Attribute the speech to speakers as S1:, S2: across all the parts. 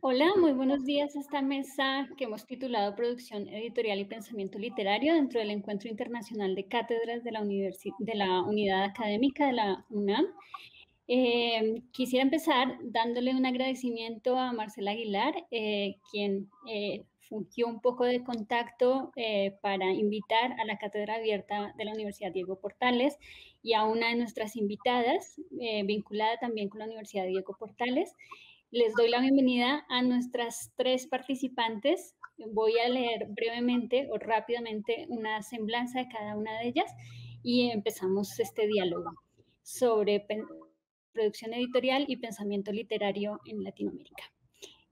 S1: Hola, muy buenos días a esta mesa que hemos titulado Producción Editorial y Pensamiento Literario dentro del Encuentro Internacional de Cátedras de la Unidad Académica de la UNAM. Quisiera empezar dándole un agradecimiento a Marcela Aguilar, quien fungió un poco de contacto para invitar a la Cátedra Abierta de la Universidad Diego Portales y a una de nuestras invitadas, vinculada también con la Universidad Diego Portales. Les doy la bienvenida a nuestras tres participantes. Voy a leer brevemente o rápidamente una semblanza de cada una de ellas y empezamos este diálogo sobre producción editorial y pensamiento literario en Latinoamérica.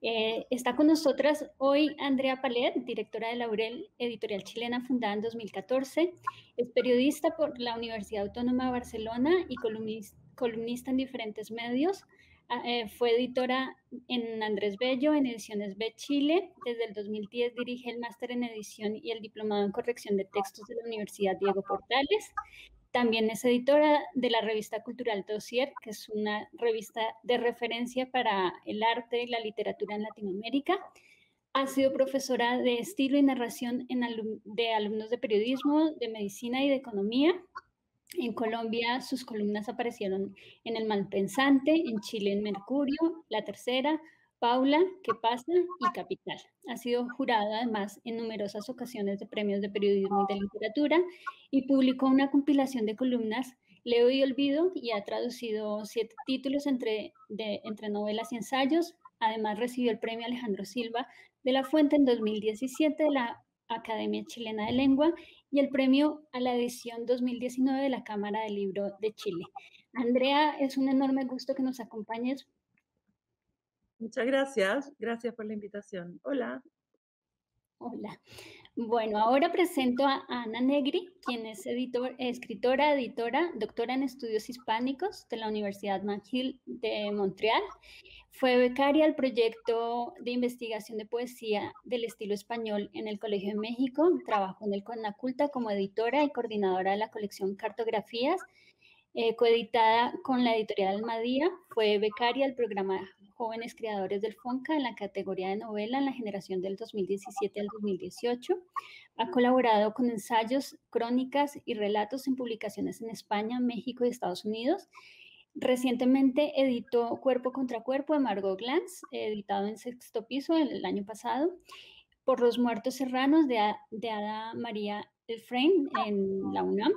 S1: Está con nosotras hoy Andrea Palet, directora de Laurel, editorial chilena fundada en 2014. Es periodista por la Universidad Autónoma de Barcelona y columnista en diferentes medios. Fue editora en Andrés Bello, en Ediciones B Chile. Desde el 2010 dirige el máster en edición y el diplomado en corrección de textos de la Universidad Diego Portales. También es editora de la revista cultural Dossier, que es una revista de referencia para el arte y la literatura en Latinoamérica. Ha sido profesora de estilo y narración de alumnos de periodismo, de medicina y de economía. En Colombia sus columnas aparecieron en El Malpensante, en Chile en Mercurio, La Tercera, Paula, ¿Qué pasa? Y Capital. Ha sido jurada además en numerosas ocasiones de premios de periodismo y de literatura y publicó una compilación de columnas, Leo y Olvido, y ha traducido 7 títulos entre novelas y ensayos. Además recibió el premio Alejandro Silva de la Fuente en 2017 de la Academia Chilena de Lengua y el premio a la edición 2019 de la Cámara del Libro de Chile. Andrea, es un enorme gusto que nos acompañes.
S2: Muchas gracias por la invitación. Hola.
S1: Hola. Bueno, ahora presento a Ana Negri, quien es escritora, editora, doctora en estudios hispánicos de la Universidad McGill de Montreal. Fue becaria al proyecto de investigación de poesía del estilo español en el Colegio de México. Trabajó en el Conaculta como editora y coordinadora de la colección Cartografías, coeditada con la editorial Almadía. Fue becaria del programa Jóvenes Creadores del FONCA en la categoría de novela en la generación del 2017 al 2018. Ha colaborado con ensayos, crónicas y relatos en publicaciones en España, México y Estados Unidos. Recientemente editó Cuerpo contra Cuerpo de Margot Glantz, editado en Sexto Piso el año pasado. Por los Muertos Serranos de Ada María Elfrein en la UNAM,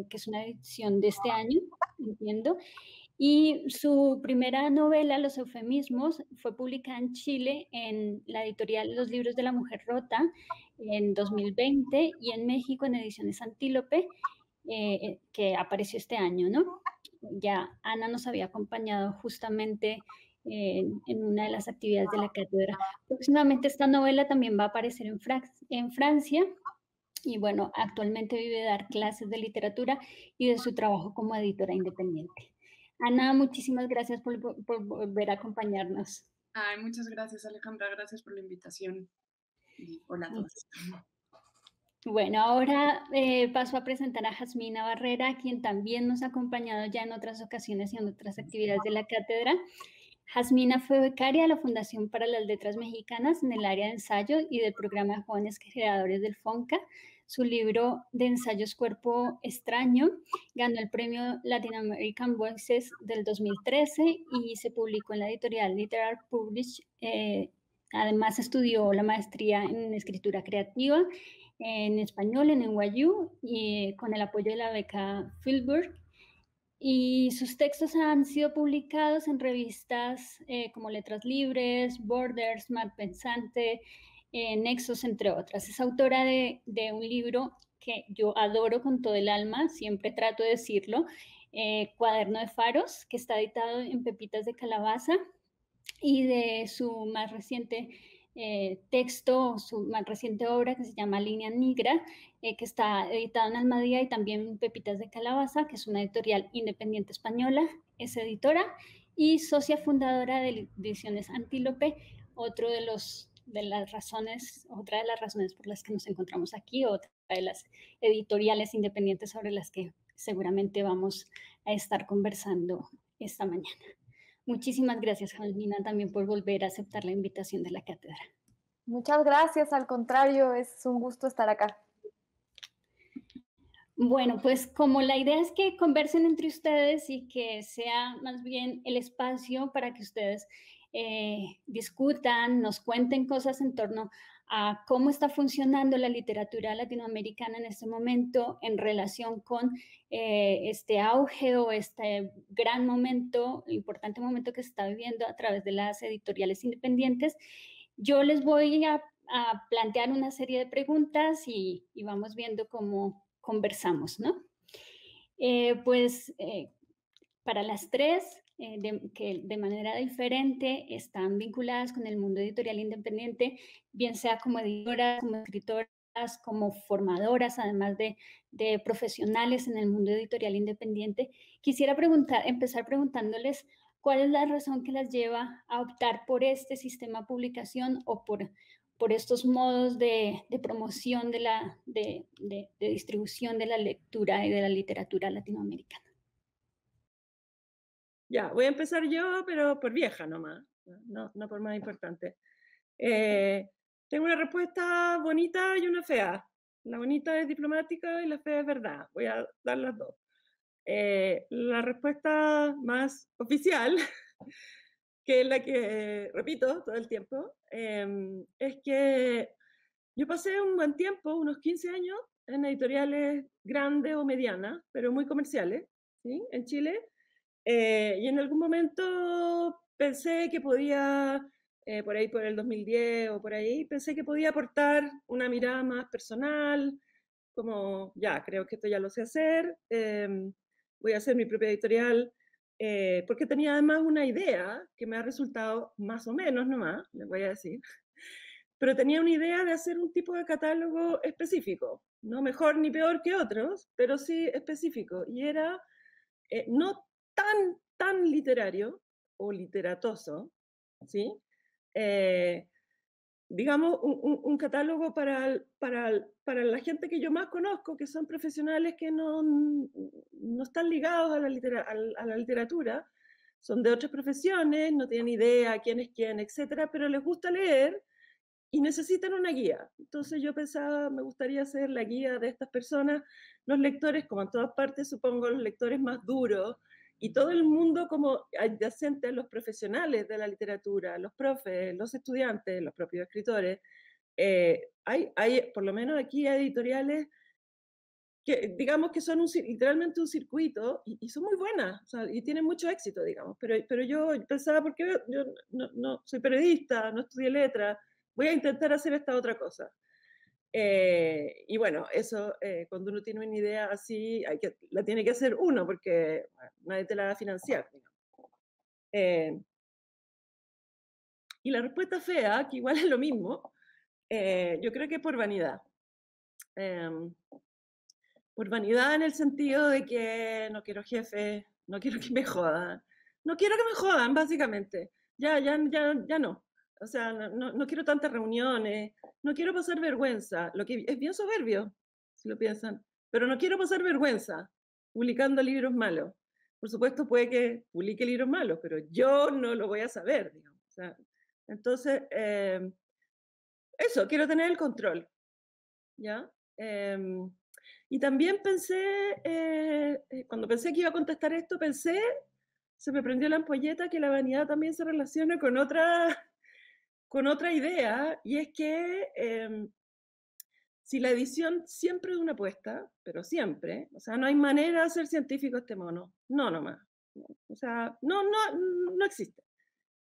S1: que es una edición de este año, entiendo. Y su primera novela, Los Eufemismos, fue publicada en Chile en la editorial Los Libros de la Mujer Rota en 2020 y en México en Ediciones Antílope, que apareció este año, ¿no? Ya Ana nos había acompañado justamente en una de las actividades de la cátedra. Próximamente esta novela también va a aparecer en Francia y bueno, actualmente vive de dar clases de literatura y de su trabajo como editora independiente. Ana, muchísimas gracias por volver a acompañarnos.
S3: Ay, muchas gracias, Alejandra. Gracias por la invitación. Y hola a todos.
S1: Bueno, ahora paso a presentar a Jasmina Barrera, quien también nos ha acompañado ya en otras ocasiones y en otras actividades de la cátedra. Jasmina fue becaria de la Fundación para las Letras Mexicanas en el área de ensayo y del programa de Jóvenes Creadores del FONCA. Su libro de ensayos Cuerpo Extraño ganó el premio Latin American Voices del 2013 y se publicó en la editorial Literary Publish. Además estudió la maestría en escritura creativa en español en NYU y con el apoyo de la beca Fieldberg. Y sus textos han sido publicados en revistas como Letras Libres, Borders, Malpensante, Nexos, entre otras. Es autora de un libro que yo adoro con todo el alma, siempre trato de decirlo, Cuaderno de Faros, que está editado en Pepitas de Calabaza, y de su más reciente texto, su más reciente obra que se llama Línea Negra, que está editado en Almadía y también Pepitas de Calabaza, que es una editorial independiente española. Es editora y socia fundadora de Ediciones Antílope, otra de las razones por las que nos encontramos aquí, otra de las editoriales independientes sobre las que seguramente vamos a estar conversando esta mañana. Muchísimas gracias, Janina, también por volver a aceptar la invitación de la cátedra.
S4: Muchas gracias, al contrario, es un gusto estar acá.
S1: Bueno, pues como la idea es que conversen entre ustedes y que sea más bien el espacio para que ustedes discutan, nos cuenten cosas en torno a cómo está funcionando la literatura latinoamericana en este momento en relación con este auge o este gran momento, importante momento que se está viviendo a través de las editoriales independientes. Yo les voy a plantear una serie de preguntas y vamos viendo cómo conversamos, ¿no? Para las tres, que de manera diferente están vinculadas con el mundo editorial independiente, bien sea como editoras, como escritoras, como formadoras, además de profesionales en el mundo editorial independiente, quisiera empezar preguntándoles cuál es la razón que las lleva a optar por este sistema de publicación o por estos modos de promoción de distribución de la lectura y de la literatura latinoamericana.
S2: Ya, voy a empezar yo, pero por vieja nomás, no por más importante. Tengo una respuesta bonita y una fea. La bonita es diplomática y la fea es verdad. Voy a dar las dos. La respuesta más oficial, que es la que repito todo el tiempo, es que yo pasé un buen tiempo, unos 15 años, en editoriales grandes o medianas, pero muy comerciales, ¿sí? En Chile. Y en algún momento pensé que podía, por ahí por el 2010 o por ahí, pensé que podía aportar una mirada más personal, como ya, creo que esto ya lo sé hacer, voy a hacer mi propia editorial, porque tenía además una idea que me ha resultado más o menos nomás, les voy a decir, pero tenía una idea de hacer un tipo de catálogo específico, no mejor ni peor que otros, pero sí específico, y era no tan literario o literatoso, ¿sí? Digamos, un catálogo para la gente que yo más conozco, que son profesionales que no están ligados a la literatura, son de otras profesiones, no tienen idea quién es quién, etcétera, pero les gusta leer y necesitan una guía. Entonces yo pensaba, me gustaría ser la guía de estas personas, los lectores, como en todas partes, supongo, los lectores más duros, y todo el mundo como adyacente a los profesionales de la literatura, los profes, los estudiantes, los propios escritores. Por lo menos aquí, editoriales que digamos que son literalmente un circuito y son muy buenas, o sea, y tienen mucho éxito, digamos, pero yo pensaba, porque yo no soy periodista, no estudié letras, voy a intentar hacer esta otra cosa. Y bueno, eso, cuando uno tiene una idea así, la tiene que hacer uno, porque bueno, nadie te la va a financiar. Eh, y la respuesta fea, que igual es lo mismo, yo creo que por vanidad. Por vanidad en el sentido de que no quiero jefe, no quiero que me jodan, no quiero que me jodan, básicamente. Ya no. O sea, no quiero tantas reuniones, no quiero pasar vergüenza, lo que es bien soberbio, si lo piensan, pero no quiero pasar vergüenza publicando libros malos. Por supuesto, puede que publique libros malos, pero yo no lo voy a saber, digamos. O sea, entonces, eso, quiero tener el control, ¿ya? Y también pensé, cuando pensé que iba a contestar esto, se me prendió la ampolleta que la vanidad también se relaciona con otra idea, y es que si la edición siempre es una apuesta, pero siempre, o sea, no hay manera de ser científico este mono, no nomás, o sea, no existe.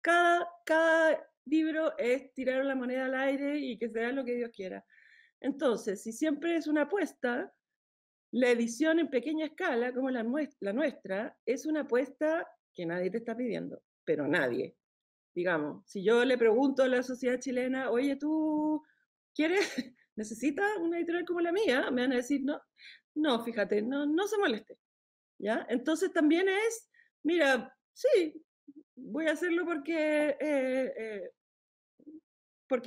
S2: Cada libro es tirar la moneda al aire y que sea lo que Dios quiera. Entonces, si siempre es una apuesta, la edición en pequeña escala, como la nuestra, es una apuesta que nadie te está pidiendo, pero nadie. Digamos, si yo le pregunto a la sociedad chilena, oye, ¿tú quieres, necesitas una editorial como la mía? Me van a decir, no, fíjate, no se moleste. ¿Ya? Entonces también es, mira, sí, voy a hacerlo porque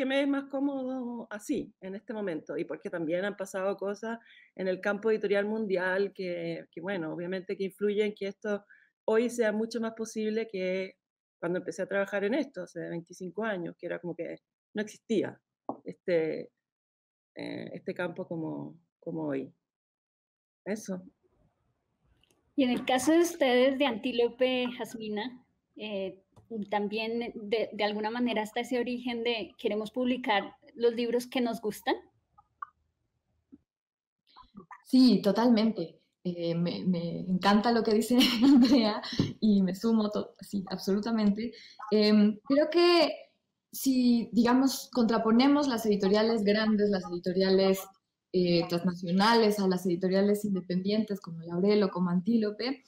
S2: me es más cómodo así, en este momento, y porque también han pasado cosas en el campo editorial mundial bueno, obviamente que influyen que esto hoy sea mucho más posible que cuando empecé a trabajar en esto, hace 25 años, que era como que no existía este campo como hoy. Eso.
S1: Y en el caso de ustedes, de Antílope, Jasmina, también de alguna manera está ese origen de queremos publicar los libros que nos gustan.
S5: Sí, totalmente. Me encanta lo que dice Andrea y me sumo, sí, absolutamente. Creo que si, digamos, contraponemos las editoriales grandes, las editoriales transnacionales a las editoriales independientes como Laurel o como Antílope,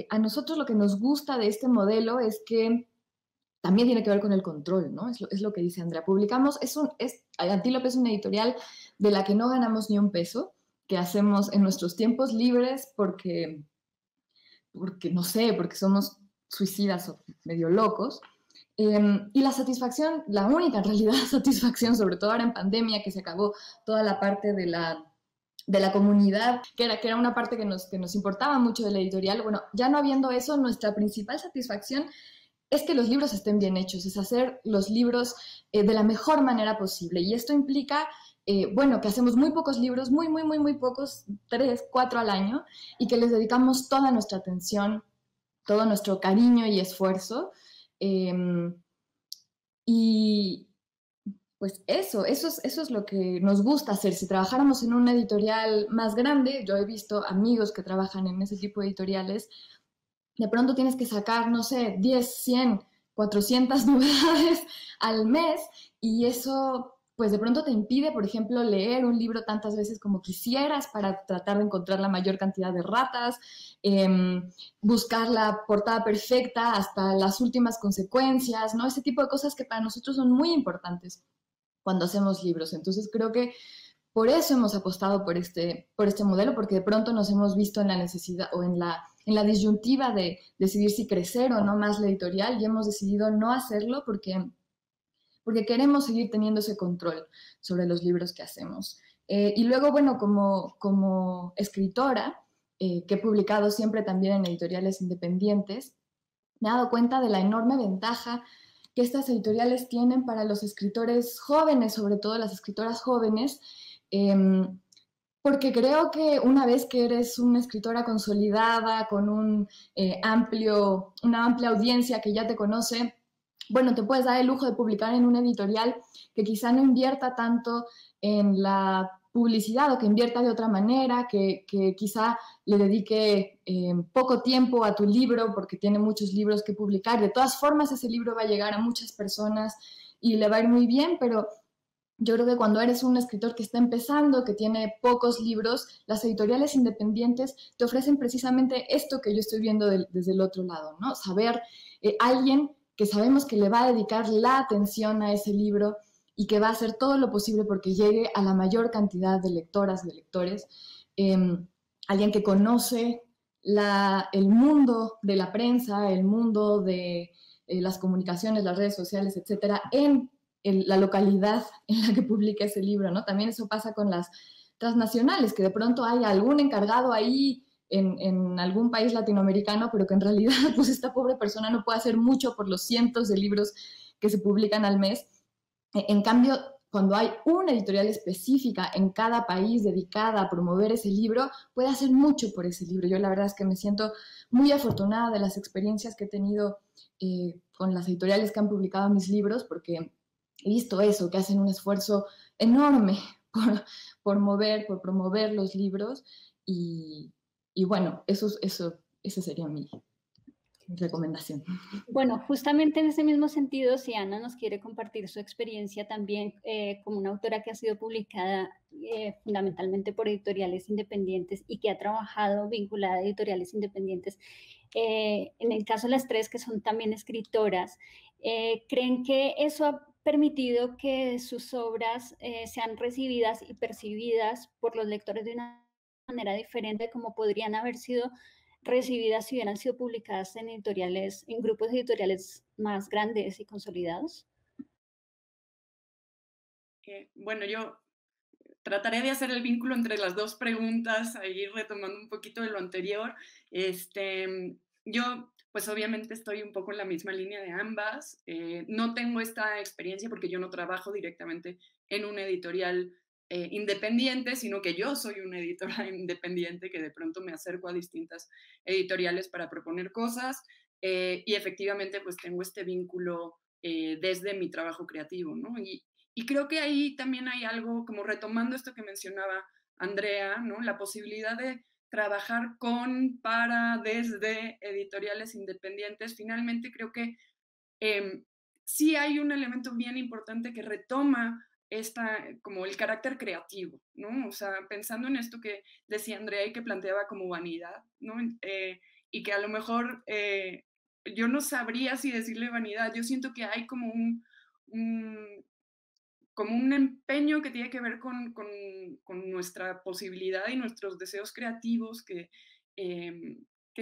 S5: a nosotros lo que nos gusta de este modelo es que también tiene que ver con el control, ¿no? Es lo que dice Andrea. Publicamos, Antílope es una editorial de la que no ganamos ni un peso, que hacemos en nuestros tiempos libres porque no sé, porque somos suicidas o medio locos. Y la satisfacción, la única en realidad satisfacción, sobre todo ahora en pandemia, que se acabó toda la parte de la comunidad, que era una parte que nos importaba mucho de la editorial. Bueno, ya no habiendo eso, nuestra principal satisfacción es que los libros estén bien hechos, es hacer los libros de la mejor manera posible. Y esto implica, bueno, que hacemos muy pocos libros, muy pocos, 3, 4 al año, y que les dedicamos toda nuestra atención, todo nuestro cariño y esfuerzo. Y pues eso es lo que nos gusta hacer. Si trabajáramos en una editorial más grande, yo he visto amigos que trabajan en ese tipo de editoriales, de pronto tienes que sacar, no sé, 10, 100, 400 novedades al mes y eso pues de pronto te impide, por ejemplo, leer un libro tantas veces como quisieras para tratar de encontrar la mayor cantidad de ratas, buscar la portada perfecta hasta las últimas consecuencias, ¿no? Ese tipo de cosas que para nosotros son muy importantes cuando hacemos libros. Entonces creo que por eso hemos apostado por este modelo, porque de pronto nos hemos visto en la necesidad o en la disyuntiva de decidir si crecer o no más la editorial y hemos decidido no hacerlo porque queremos seguir teniendo ese control sobre los libros que hacemos. Y luego, bueno, como escritora, que he publicado siempre también en editoriales independientes, me he dado cuenta de la enorme ventaja que estas editoriales tienen para los escritores jóvenes, sobre todo las escritoras jóvenes, porque creo que una vez que eres una escritora consolidada, con una amplia audiencia que ya te conoce, bueno, te puedes dar el lujo de publicar en una editorial que quizá no invierta tanto en la publicidad o que invierta de otra manera, que quizá le dedique poco tiempo a tu libro porque tiene muchos libros que publicar. De todas formas, ese libro va a llegar a muchas personas y le va a ir muy bien, pero yo creo que cuando eres un escritor que está empezando, que tiene pocos libros, las editoriales independientes te ofrecen precisamente esto que yo estoy viendo desde el otro lado, ¿no? Saber alguien que sabemos que le va a dedicar la atención a ese libro y que va a hacer todo lo posible porque llegue a la mayor cantidad de lectoras, de lectores, alguien que conoce el mundo de la prensa, el mundo de las comunicaciones, las redes sociales, etcétera, en la localidad en la que publica ese libro, ¿no? También eso pasa con las transnacionales, que de pronto hay algún encargado ahí en algún país latinoamericano, pero que en realidad pues esta pobre persona no puede hacer mucho por los cientos de libros que se publican al mes. En cambio, cuando hay una editorial específica en cada país dedicada a promover ese libro, puede hacer mucho por ese libro. Yo la verdad es que me siento muy afortunada de las experiencias que he tenido con las editoriales que han publicado mis libros, porque he visto eso, que hacen un esfuerzo enorme por promover los libros y bueno, esa sería mi recomendación.
S1: Bueno, justamente en ese mismo sentido, si Ana nos quiere compartir su experiencia también como una autora que ha sido publicada fundamentalmente por editoriales independientes y que ha trabajado vinculada a editoriales independientes, en el caso de las tres que son también escritoras, ¿creen que eso ha permitido que sus obras sean recibidas y percibidas por los lectores de una manera diferente como podrían haber sido recibidas si hubieran sido publicadas en editoriales, en grupos editoriales más grandes y consolidados?
S3: Bueno, yo trataré de hacer el vínculo entre las dos preguntas, ahí retomando un poquito de lo anterior. Yo pues obviamente estoy un poco en la misma línea de ambas. No tengo esta experiencia porque yo no trabajo directamente en una editorial independiente, sino que yo soy una editora independiente que de pronto me acerco a distintas editoriales para proponer cosas y efectivamente pues tengo este vínculo desde mi trabajo creativo, ¿no? Y creo que ahí también hay algo, como retomando esto que mencionaba Andrea, ¿no? La posibilidad de trabajar con, para, desde editoriales independientes, finalmente creo que sí hay un elemento bien importante que retoma como el carácter creativo, ¿no? O sea, pensando en esto que decía Andrea y que planteaba como vanidad, ¿no? Y que a lo mejor yo no sabría si decirle vanidad, yo siento que hay como como un empeño que tiene que ver con nuestra posibilidad y nuestros deseos creativos que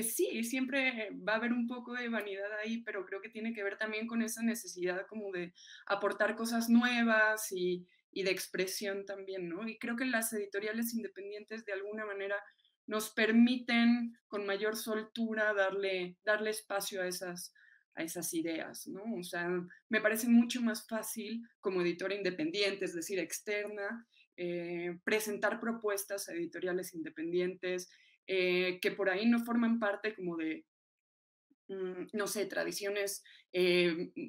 S3: sí, siempre va a haber un poco de vanidad ahí, pero creo que tiene que ver también con esa necesidad como de aportar cosas nuevas y de expresión también, ¿no? Y creo que las editoriales independientes de alguna manera nos permiten con mayor soltura darle espacio a esas ideas, ¿no? O sea, me parece mucho más fácil como editora independiente, es decir, externa, presentar propuestas a editoriales independientes que por ahí no forman parte como de, no sé, tradiciones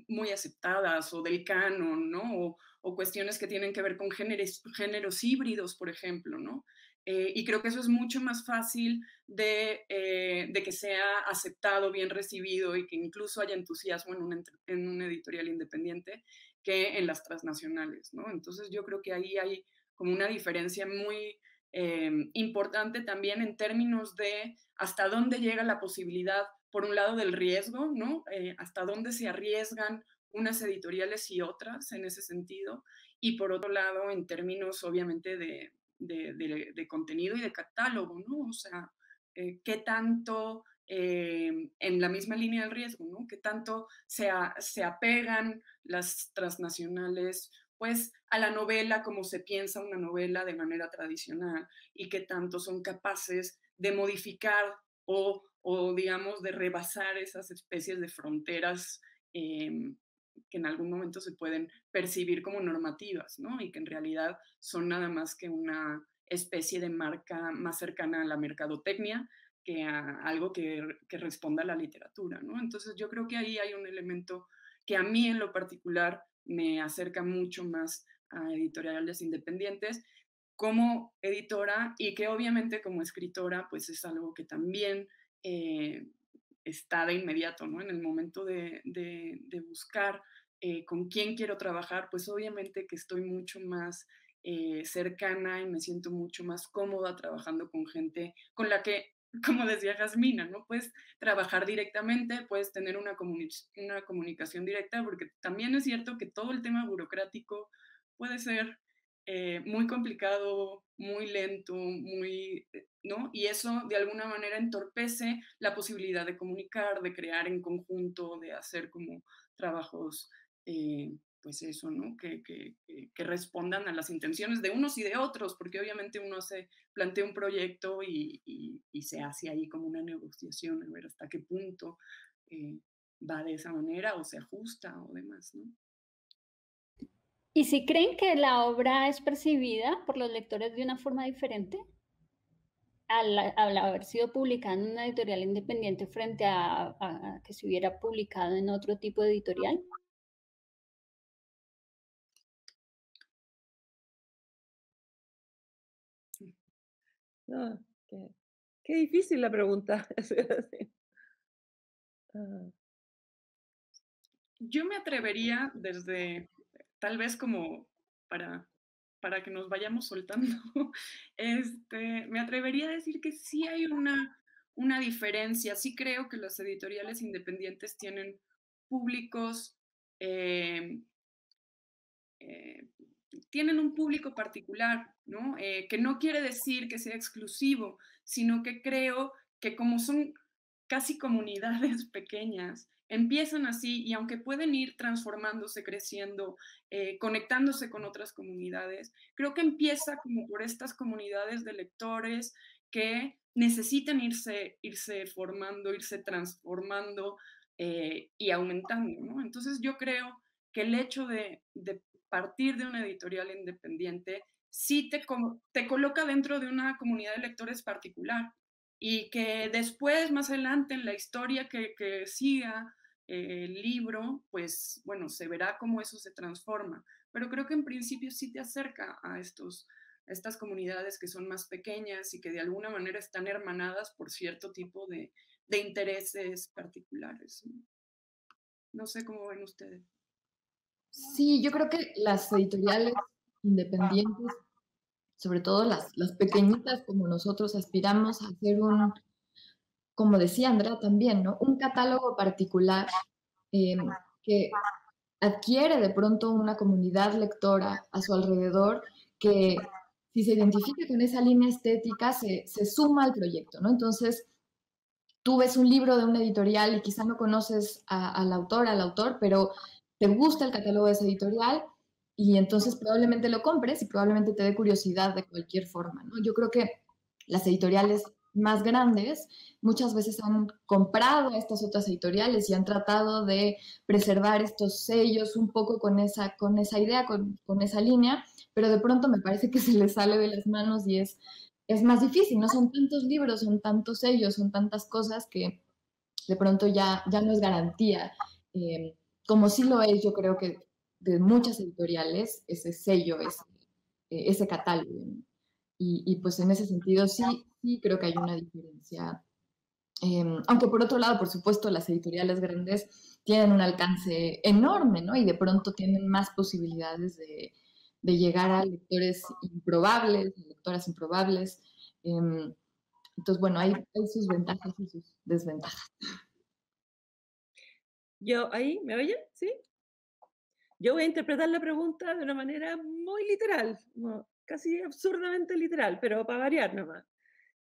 S3: muy aceptadas o del canon, ¿no? O cuestiones que tienen que ver con géneros híbridos, por ejemplo, ¿no? Y creo que eso es mucho más fácil de que sea aceptado, bien recibido y que incluso haya entusiasmo en una editorial independiente que en las transnacionales, ¿no? Entonces yo creo que ahí hay como una diferencia muy importante también en términos de hasta dónde llega la posibilidad, por un lado, del riesgo, ¿no? Hasta dónde se arriesgan unas editoriales y otras en ese sentido, y por otro lado, en términos, obviamente, de contenido y de catálogo, ¿no? O sea, qué tanto, en la misma línea del riesgo, ¿no? Qué tanto se apegan las transnacionales pues a la novela como se piensa una novela de manera tradicional y qué tanto son capaces de modificar o digamos, de rebasar esas especies de fronteras que en algún momento se pueden percibir como normativas, ¿no? Y que en realidad son nada más que una especie de marca más cercana a la mercadotecnia que a algo que responda a la literatura, ¿no? Entonces yo creo que ahí hay un elemento que a mí en lo particular me acerca mucho más a editoriales independientes como editora y que obviamente como escritora pues es algo que también está de inmediato, ¿no? En el momento de buscar con quién quiero trabajar, pues obviamente que estoy mucho más cercana y me siento mucho más cómoda trabajando con gente con la que, como decía Jasmina, ¿no? Puedes trabajar directamente, puedes tener una comunicación directa, porque también es cierto que todo el tema burocrático puede ser muy complicado, muy lento, muy, ¿no? Y eso de alguna manera entorpece la posibilidad de comunicar, de crear en conjunto, de hacer como trabajos, pues eso, ¿no? Que respondan a las intenciones de unos y de otros, porque obviamente uno plantea un proyecto y se hace ahí como una negociación, a ver hasta qué punto va de esa manera o se ajusta o demás, ¿no?
S1: ¿Y si creen que la obra es percibida por los lectores de una forma diferente al haber sido publicada en una editorial independiente frente a que se hubiera publicado en otro tipo de editorial?
S2: No, qué difícil la pregunta.
S3: Yo me atrevería desde, tal vez como para que nos vayamos soltando, me atrevería a decir que sí hay una diferencia. Sí creo que las editoriales independientes tienen públicos, eh, tienen un público particular, ¿no? Que no quiere decir que sea exclusivo, sino que creo que como son casi comunidades pequeñas, empiezan así y aunque pueden ir transformándose, creciendo, conectándose con otras comunidades, creo que empieza como por estas comunidades de lectores que necesitan irse formando, irse transformando y aumentando, ¿no? Entonces yo creo que el hecho de partir de una editorial independiente sí te coloca dentro de una comunidad de lectores particular y que después, más adelante, en la historia que siga el libro, pues bueno, se verá cómo eso se transforma. Pero creo que en principio sí te acerca a estas comunidades que son más pequeñas y que de alguna manera están hermanadas por cierto tipo de intereses particulares. No sé cómo ven ustedes.
S5: Sí, yo creo que las editoriales independientes, sobre todo las pequeñitas como nosotros, aspiramos a hacer un, como decía Andrea también, ¿no? Un catálogo particular que adquiere de pronto una comunidad lectora a su alrededor que si se identifica con esa línea estética se suma al proyecto, ¿no? Entonces, tú ves un libro de una editorial y quizá no conoces al autor, pero te gusta el catálogo de esa editorial y entonces probablemente lo compres y probablemente te dé curiosidad de cualquier forma, ¿no? Yo creo que las editoriales más grandes muchas veces han comprado a estas otras editoriales y han tratado de preservar estos sellos un poco con esa idea, con esa línea, pero de pronto me parece que se les sale de las manos y es más difícil, no son tantos libros, son tantos sellos, son tantas cosas que de pronto ya no es garantía. Como sí lo es, yo creo que de muchas editoriales, ese sello, ese catálogo. Y pues en ese sentido sí creo que hay una diferencia. Aunque por otro lado, por supuesto, las editoriales grandes tienen un alcance enorme, ¿no? Y de pronto tienen más posibilidades de llegar a lectores improbables, lectoras improbables. Entonces, bueno, hay sus ventajas y sus desventajas.
S2: Yo, ¿ahí? ¿Me oyen? ¿Sí? Yo voy a interpretar la pregunta de una manera muy literal, casi absurdamente literal, pero para variar nomás.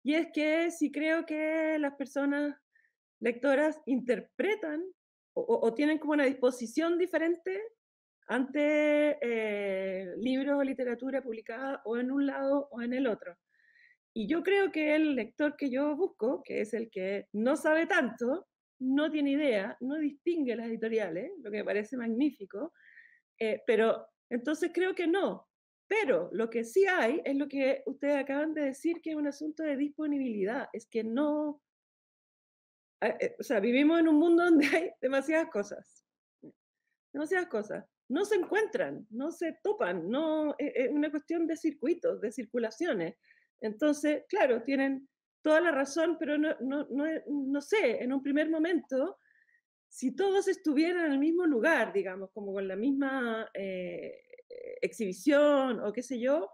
S2: Y es que si creo que las personas lectoras interpretan o tienen como una disposición diferente ante libros o literatura publicada o en un lado o en el otro. Y yo creo que el lector que yo busco, que es el que no sabe tanto, no tiene idea, no distingue las editoriales, lo que me parece magnífico, pero entonces creo que no. Pero lo que sí hay es lo que ustedes acaban de decir, que es un asunto de disponibilidad. Es que no, o sea, vivimos en un mundo donde hay demasiadas cosas. Demasiadas cosas. No se encuentran, no se topan, no, es una cuestión de circuitos, de circulaciones. Entonces, claro, tienen toda la razón, pero no sé, en un primer momento, si todos estuvieran en el mismo lugar, digamos, como con la misma exhibición o qué sé yo,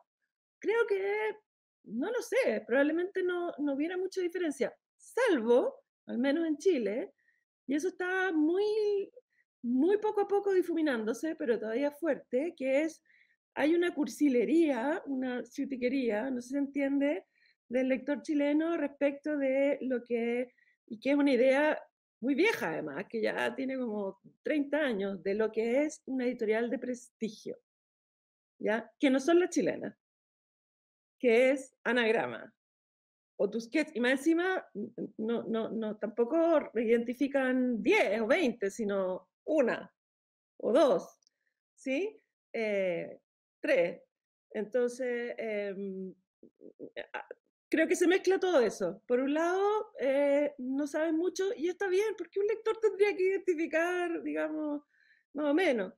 S2: creo que, no lo sé, probablemente no hubiera mucha diferencia, salvo, al menos en Chile, y eso está muy, muy poco a poco difuminándose, pero todavía fuerte, que es, hay una cursilería, una ciutiquería, no sé si se entiende, del lector chileno respecto de lo que, y que es una idea muy vieja además, que ya tiene como 30 años, de lo que es una editorial de prestigio, ¿ya? Que no son las chilenas, que es Anagrama o Tusquets, y más encima tampoco identifican 10 o 20, sino una o dos, ¿sí? 3. Entonces, creo que se mezcla todo eso. Por un lado, no saben mucho y está bien, porque un lector tendría que identificar, digamos, más o menos.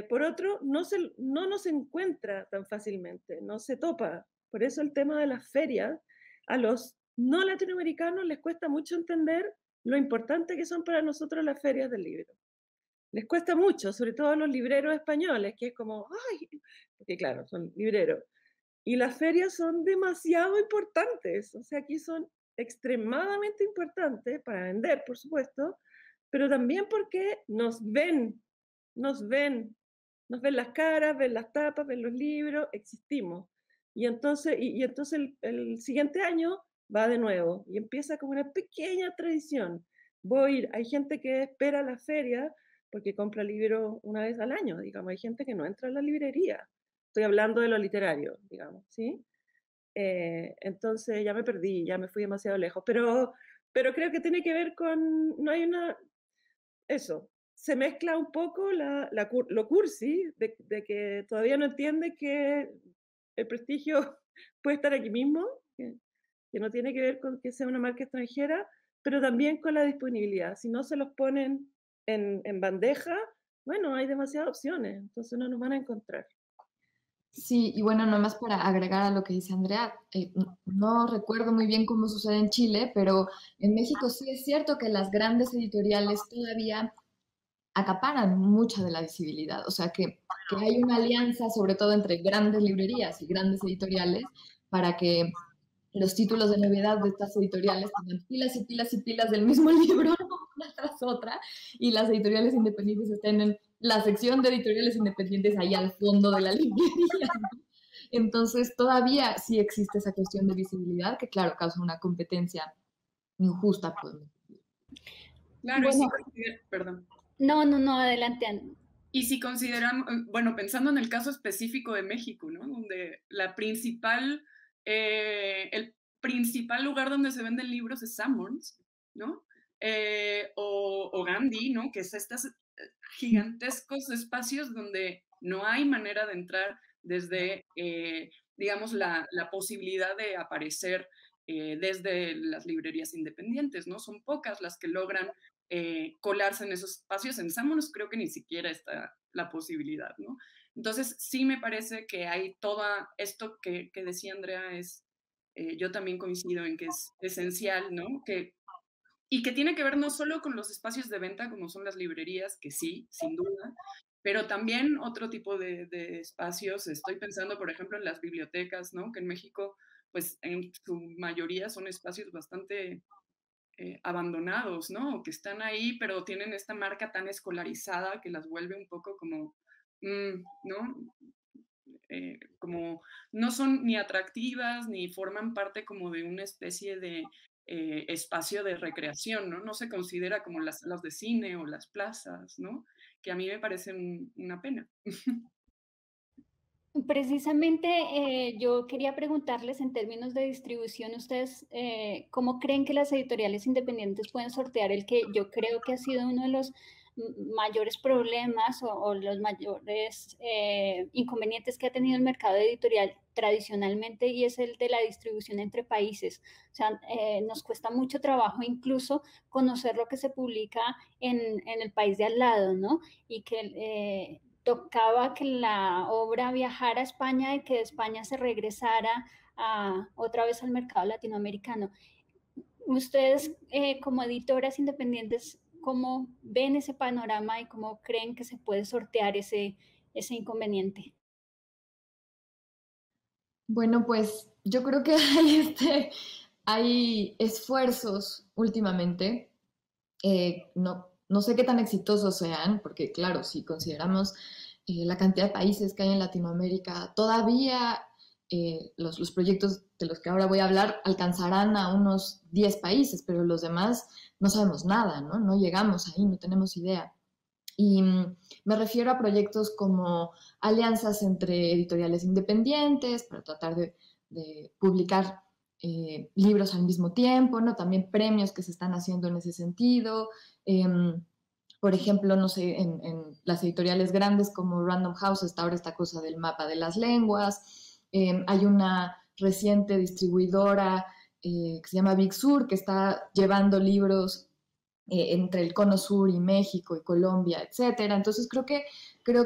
S2: Por otro, no nos encuentra tan fácilmente, no se topa. Por eso el tema de las ferias, a los no latinoamericanos les cuesta mucho entender lo importante que son para nosotros las ferias del libro. Les cuesta mucho, sobre todo a los libreros españoles, que es como, ay, porque claro, son libreros. Y las ferias son demasiado importantes, o sea, aquí son extremadamente importantes para vender, por supuesto, pero también porque nos ven las caras, ven las tapas, ven los libros, existimos. Y entonces, entonces el siguiente año va de nuevo y empieza como una pequeña tradición. Hay gente que espera la feria porque compra libros una vez al año, digamos, hay gente que no entra a la librería. Estoy hablando de lo literario, digamos, ¿sí? Entonces ya me perdí, ya me fui demasiado lejos. Pero creo que tiene que ver con, no hay una, eso, se mezcla un poco lo cursi, de que todavía no entiende que el prestigio puede estar aquí mismo, que no tiene que ver con que sea una marca extranjera, pero también con la disponibilidad. Si no se los ponen en bandeja, bueno, hay demasiadas opciones, entonces no nos van a encontrar.
S5: Sí, y bueno, nomás para agregar a lo que dice Andrea, no recuerdo muy bien cómo sucede en Chile, pero en México sí es cierto que las grandes editoriales todavía acaparan mucha de la visibilidad, o sea que hay una alianza sobre todo entre grandes librerías y grandes editoriales para que los títulos de novedad de estas editoriales tengan pilas y pilas y pilas del mismo libro, una tras otra, y las editoriales independientes estén en la sección de editoriales independientes ahí al fondo de la librería. Entonces, todavía sí existe esa cuestión de visibilidad que, claro, causa una competencia injusta. Podemos decir.
S3: Claro,
S1: bueno,
S3: y sí, perdón.
S1: No, adelante, Ana.
S3: Y si consideramos, bueno, pensando en el caso específico de México, ¿no? Donde el principal lugar donde se venden libros es Sanborns, ¿no? O Gandhi, ¿no? Que es estos gigantescos espacios donde no hay manera de entrar desde, digamos, la posibilidad de aparecer desde las librerías independientes, ¿no? Son pocas las que logran colarse en esos espacios. En Sanborns creo que ni siquiera está la posibilidad, ¿no? Entonces, sí me parece que hay todo esto que decía Andrea, yo también coincido en que es esencial, ¿no? Y que tiene que ver no solo con los espacios de venta, como son las librerías, que sí, sin duda, pero también otro tipo de espacios. Estoy pensando, por ejemplo, en las bibliotecas, ¿no? Que en México, pues en su mayoría son espacios bastante abandonados, ¿no? O que están ahí, pero tienen esta marca tan escolarizada que las vuelve un poco como, ¿no? Como no son ni atractivas ni forman parte como de una especie de espacio de recreación, ¿no? No se considera como las salas de cine o las plazas, ¿no? Que a mí me parecen una pena.
S1: Precisamente yo quería preguntarles en términos de distribución, ustedes cómo creen que las editoriales independientes pueden sortear el que yo creo que ha sido uno de los mayores problemas o los mayores inconvenientes que ha tenido el mercado editorial tradicionalmente, y es el de la distribución entre países. O sea, nos cuesta mucho trabajo incluso conocer lo que se publica en el país de al lado, ¿no? Y que tocaba que la obra viajara a España y que de España se regresara otra vez al mercado latinoamericano. Ustedes, como editoras independientes, ¿cómo ven ese panorama y cómo creen que se puede sortear ese inconveniente?
S5: Bueno, pues yo creo que hay esfuerzos últimamente, no sé qué tan exitosos sean, porque claro, si consideramos la cantidad de países que hay en Latinoamérica, todavía los proyectos de los que ahora voy a hablar alcanzarán a unos 10 países, pero los demás no sabemos nada, ¿no? No llegamos ahí, no tenemos idea. Y me refiero a proyectos como alianzas entre editoriales independientes para tratar de publicar libros al mismo tiempo, ¿no? También premios que se están haciendo en ese sentido. Por ejemplo, no sé, en las editoriales grandes como Random House está ahora esta cosa del mapa de las lenguas. Hay una reciente distribuidora que se llama Big Sur, que está llevando libros entre el Cono Sur y México y Colombia, etcétera. Entonces creo que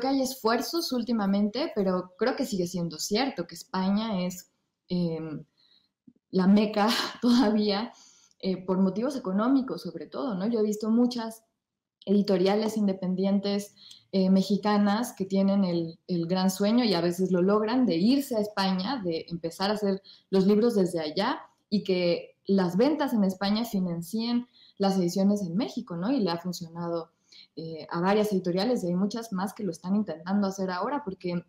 S5: hay esfuerzos últimamente, pero creo que sigue siendo cierto que España es la meca todavía por motivos económicos sobre todo, ¿no? Yo he visto muchas editoriales independientes mexicanas que tienen el gran sueño, y a veces lo logran, de irse a España, de empezar a hacer los libros desde allá y que las ventas en España financien las ediciones en México, ¿no? Y le ha funcionado a varias editoriales, y hay muchas más que lo están intentando hacer ahora, porque,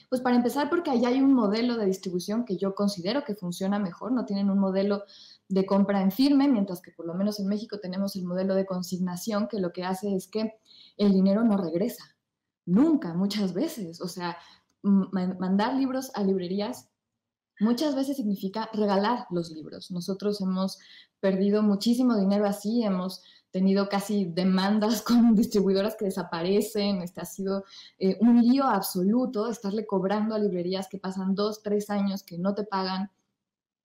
S5: pues para empezar, porque allá hay un modelo de distribución que yo considero que funciona mejor, no tienen un modelo de compra en firme, mientras que por lo menos en México tenemos el modelo de consignación, que lo que hace es que el dinero no regresa, nunca, muchas veces. O sea, mandar libros a librerías muchas veces significa regalar los libros. Nosotros hemos perdido muchísimo dinero así, hemos tenido casi demandas con distribuidoras que desaparecen, ha sido un lío absoluto estarle cobrando a librerías que pasan 2, 3 años que no te pagan.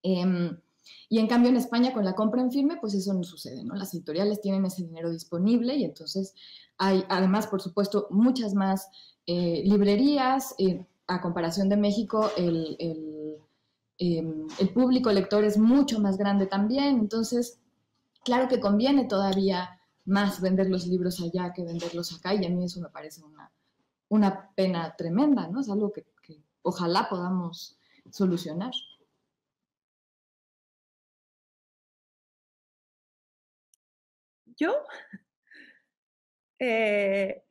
S5: Y en cambio en España con la compra en firme, pues eso no sucede, ¿no? Las editoriales tienen ese dinero disponible y entonces hay además, por supuesto, muchas más librerías. A comparación de México, el público lector es mucho más grande también, entonces claro que conviene todavía más vender los libros allá que venderlos acá, y a mí eso me parece una pena tremenda, ¿no? Es algo que ojalá podamos solucionar.
S2: ¿Yo? El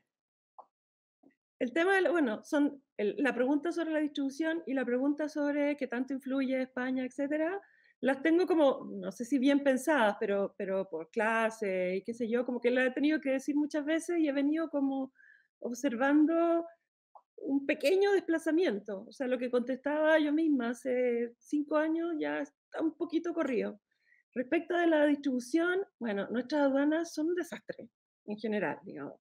S2: tema, bueno, son la pregunta sobre la distribución y la pregunta sobre qué tanto influye España, etcétera, las tengo como, no sé si bien pensadas, pero por clase y qué sé yo, como que las he tenido que decir muchas veces y he venido como observando un pequeño desplazamiento. O sea, lo que contestaba yo misma hace 5 años ya está un poquito corrido. Respecto de la distribución, bueno, nuestras aduanas son un desastre en general, digamos.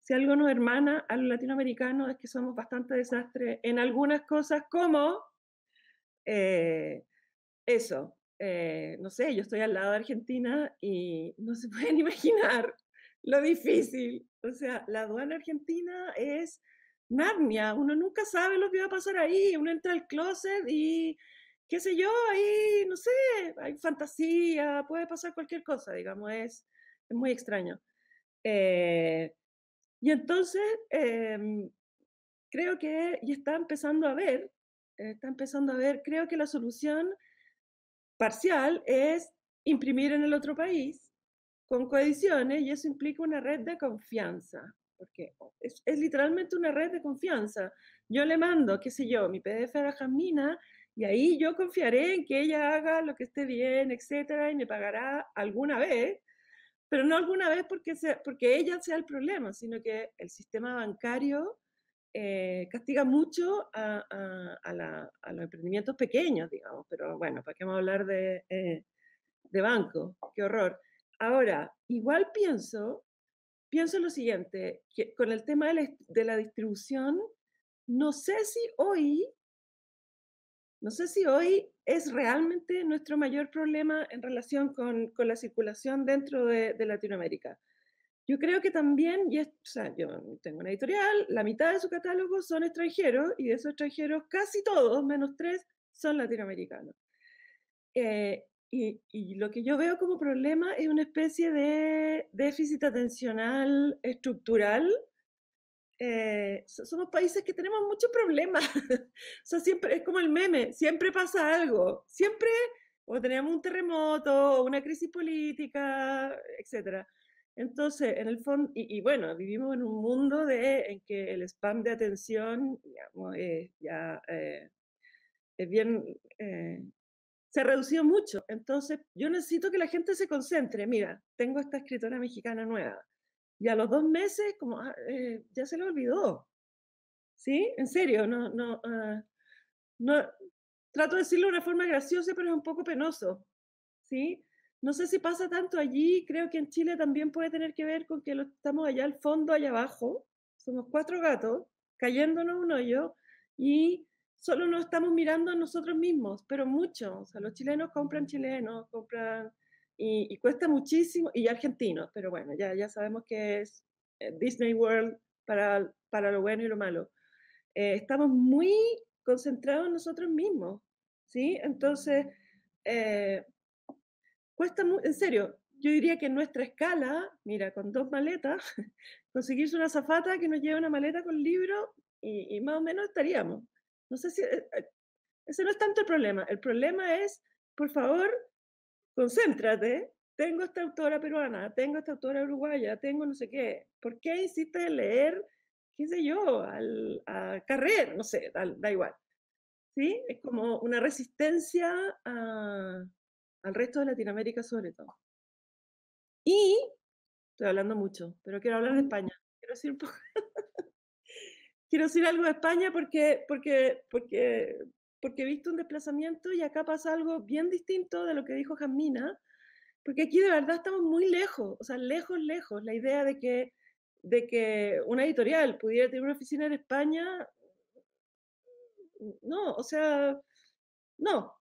S2: Si algo nos hermana a los latinoamericanos es que somos bastante desastres en algunas cosas como eso. No sé, yo estoy al lado de Argentina y no se pueden imaginar lo difícil. O sea, la aduana argentina es Narnia. Uno nunca sabe lo que va a pasar ahí. Uno entra al closet y qué sé yo, ahí, no sé, hay fantasía, puede pasar cualquier cosa, digamos, es muy extraño. Y entonces, creo que, y está empezando a ver, creo que la solución parcial es imprimir en el otro país con coediciones, y eso implica una red de confianza, porque es literalmente una red de confianza. Yo le mando, qué sé yo, mi PDF a la Jasmina, y ahí yo confiaré en que ella haga lo que esté bien, etcétera, y me pagará alguna vez, pero no alguna vez porque ella sea el problema, sino que el sistema bancario castiga mucho a los emprendimientos pequeños, digamos, pero bueno, ¿para qué vamos a hablar de banco? ¡Qué horror! Ahora, igual pienso lo siguiente, que con el tema de la distribución, no sé si hoy es realmente nuestro mayor problema en relación con la circulación dentro de Latinoamérica. Yo creo que también, o sea, yo tengo una editorial, la mitad de su catálogo son extranjeros, y de esos extranjeros casi todos, menos 3, son latinoamericanos. Y lo que yo veo como problema es una especie de déficit atencional estructural. Somos países que tenemos muchos problemas. O sea, siempre es como el meme, siempre pasa algo, siempre o tenemos un terremoto, o una crisis política, etc. Entonces, en el fondo, y bueno, vivimos en un mundo en que el spam de atención, digamos, es bien, se ha reducido mucho. Entonces, yo necesito que la gente se concentre. Mira, tengo esta escritora mexicana nueva. Y a los 2 meses, como, ya se le olvidó. ¿Sí? En serio, no, trato de decirlo de una forma graciosa, pero es un poco penoso. ¿Sí? No sé si pasa tanto allí, creo que en Chile también puede tener que ver con que estamos allá al fondo, allá abajo. Somos 4 gatos cayéndonos un hoyo y solo nos estamos mirando a nosotros mismos, pero mucho. O sea, los chilenos compran chilenos, compran y cuesta muchísimo, y argentinos, pero bueno, ya sabemos que es Disney World para lo bueno y lo malo. Estamos muy concentrados en nosotros mismos, ¿sí? Entonces, cuesta en serio, yo diría que en nuestra escala, mira, con 2 maletas, conseguirse una azafata que nos lleve una maleta con libros y más o menos estaríamos. No sé si ese no es tanto el problema es, por favor, concéntrate, tengo esta autora peruana, tengo esta autora uruguaya, tengo no sé qué, ¿por qué insistes en leer, qué sé yo, a Carrer? No sé, da igual. ¿Sí? Es como una resistencia al resto de Latinoamérica sobre todo. Y, estoy hablando mucho, pero quiero hablar de España. Quiero decir un poco, quiero decir algo de España porque porque he visto un desplazamiento y acá pasa algo bien distinto de lo que dijo Jasmina, porque aquí de verdad estamos muy lejos, o sea, lejos, lejos. La idea de que una editorial pudiera tener una oficina en España, no, o sea, no.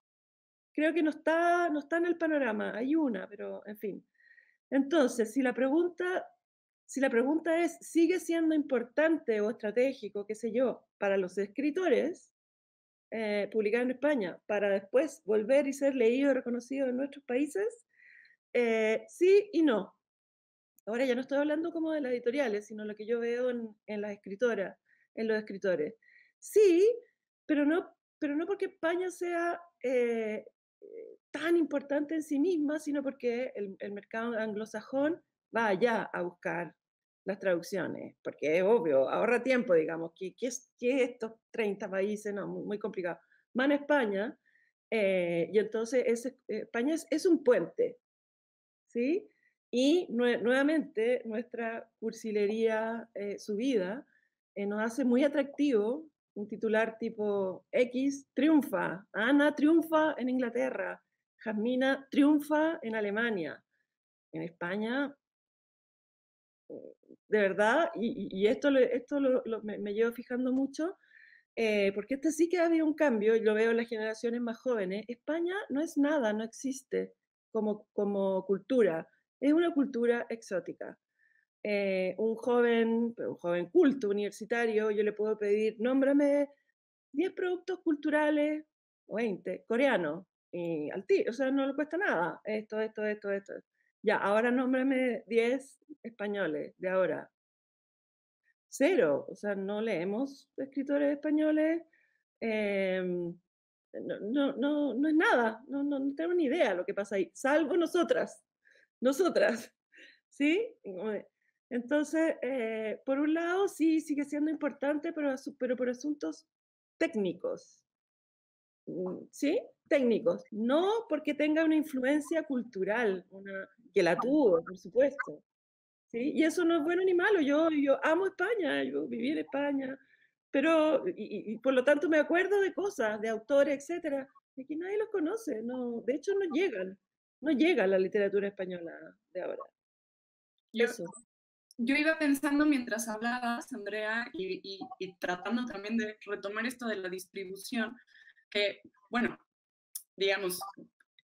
S2: Creo que no está en el panorama, hay una, pero en fin. Entonces, si la pregunta es, ¿sigue siendo importante o estratégico, qué sé yo, para los escritores publicar en España para después volver y ser leído y reconocido en nuestros países? Sí y no. Ahora ya no estoy hablando como de las editoriales, sino lo que yo veo en las escritoras, en los escritores. Sí, pero no porque España sea tan importante en sí misma, sino porque el mercado anglosajón va allá a buscar las traducciones, porque es obvio, ahorra tiempo, digamos, ¿qué es estos 30 países? No, muy complicado. Van a España, y entonces España es un puente, ¿sí? Y nuevamente nuestra cursilería subida nos hace muy atractivo un titular tipo X triunfa, Ana triunfa en Inglaterra, Jasmina triunfa en Alemania, en España, de verdad, y esto me llevo fijando mucho, porque este sí que ha habido un cambio, y lo veo en las generaciones más jóvenes. España no es nada, no existe como cultura, es una cultura exótica. Un joven culto universitario, yo le puedo pedir, nómbrame 10 productos culturales, o 20, coreanos, y o sea, no le cuesta nada, esto. Ya, ahora nómbrame 10 españoles de ahora. Cero, o sea, no leemos escritores españoles, no es nada, no tengo ni idea de lo que pasa ahí, salvo nosotras, ¿sí? Entonces, por un lado, sí, sigue siendo importante, pero por asuntos técnicos, ¿sí? Técnicos, no porque tenga una influencia cultural, que la tuvo, por supuesto. ¿Sí? Y eso no es bueno ni malo, yo amo España, yo viví en España, pero, y por lo tanto me acuerdo de cosas, de autores, etcétera, de que nadie los conoce, no, de hecho no llega la literatura española de ahora.
S3: Yo iba pensando mientras hablabas, Andrea, y tratando también de retomar esto de la distribución, que, bueno, digamos,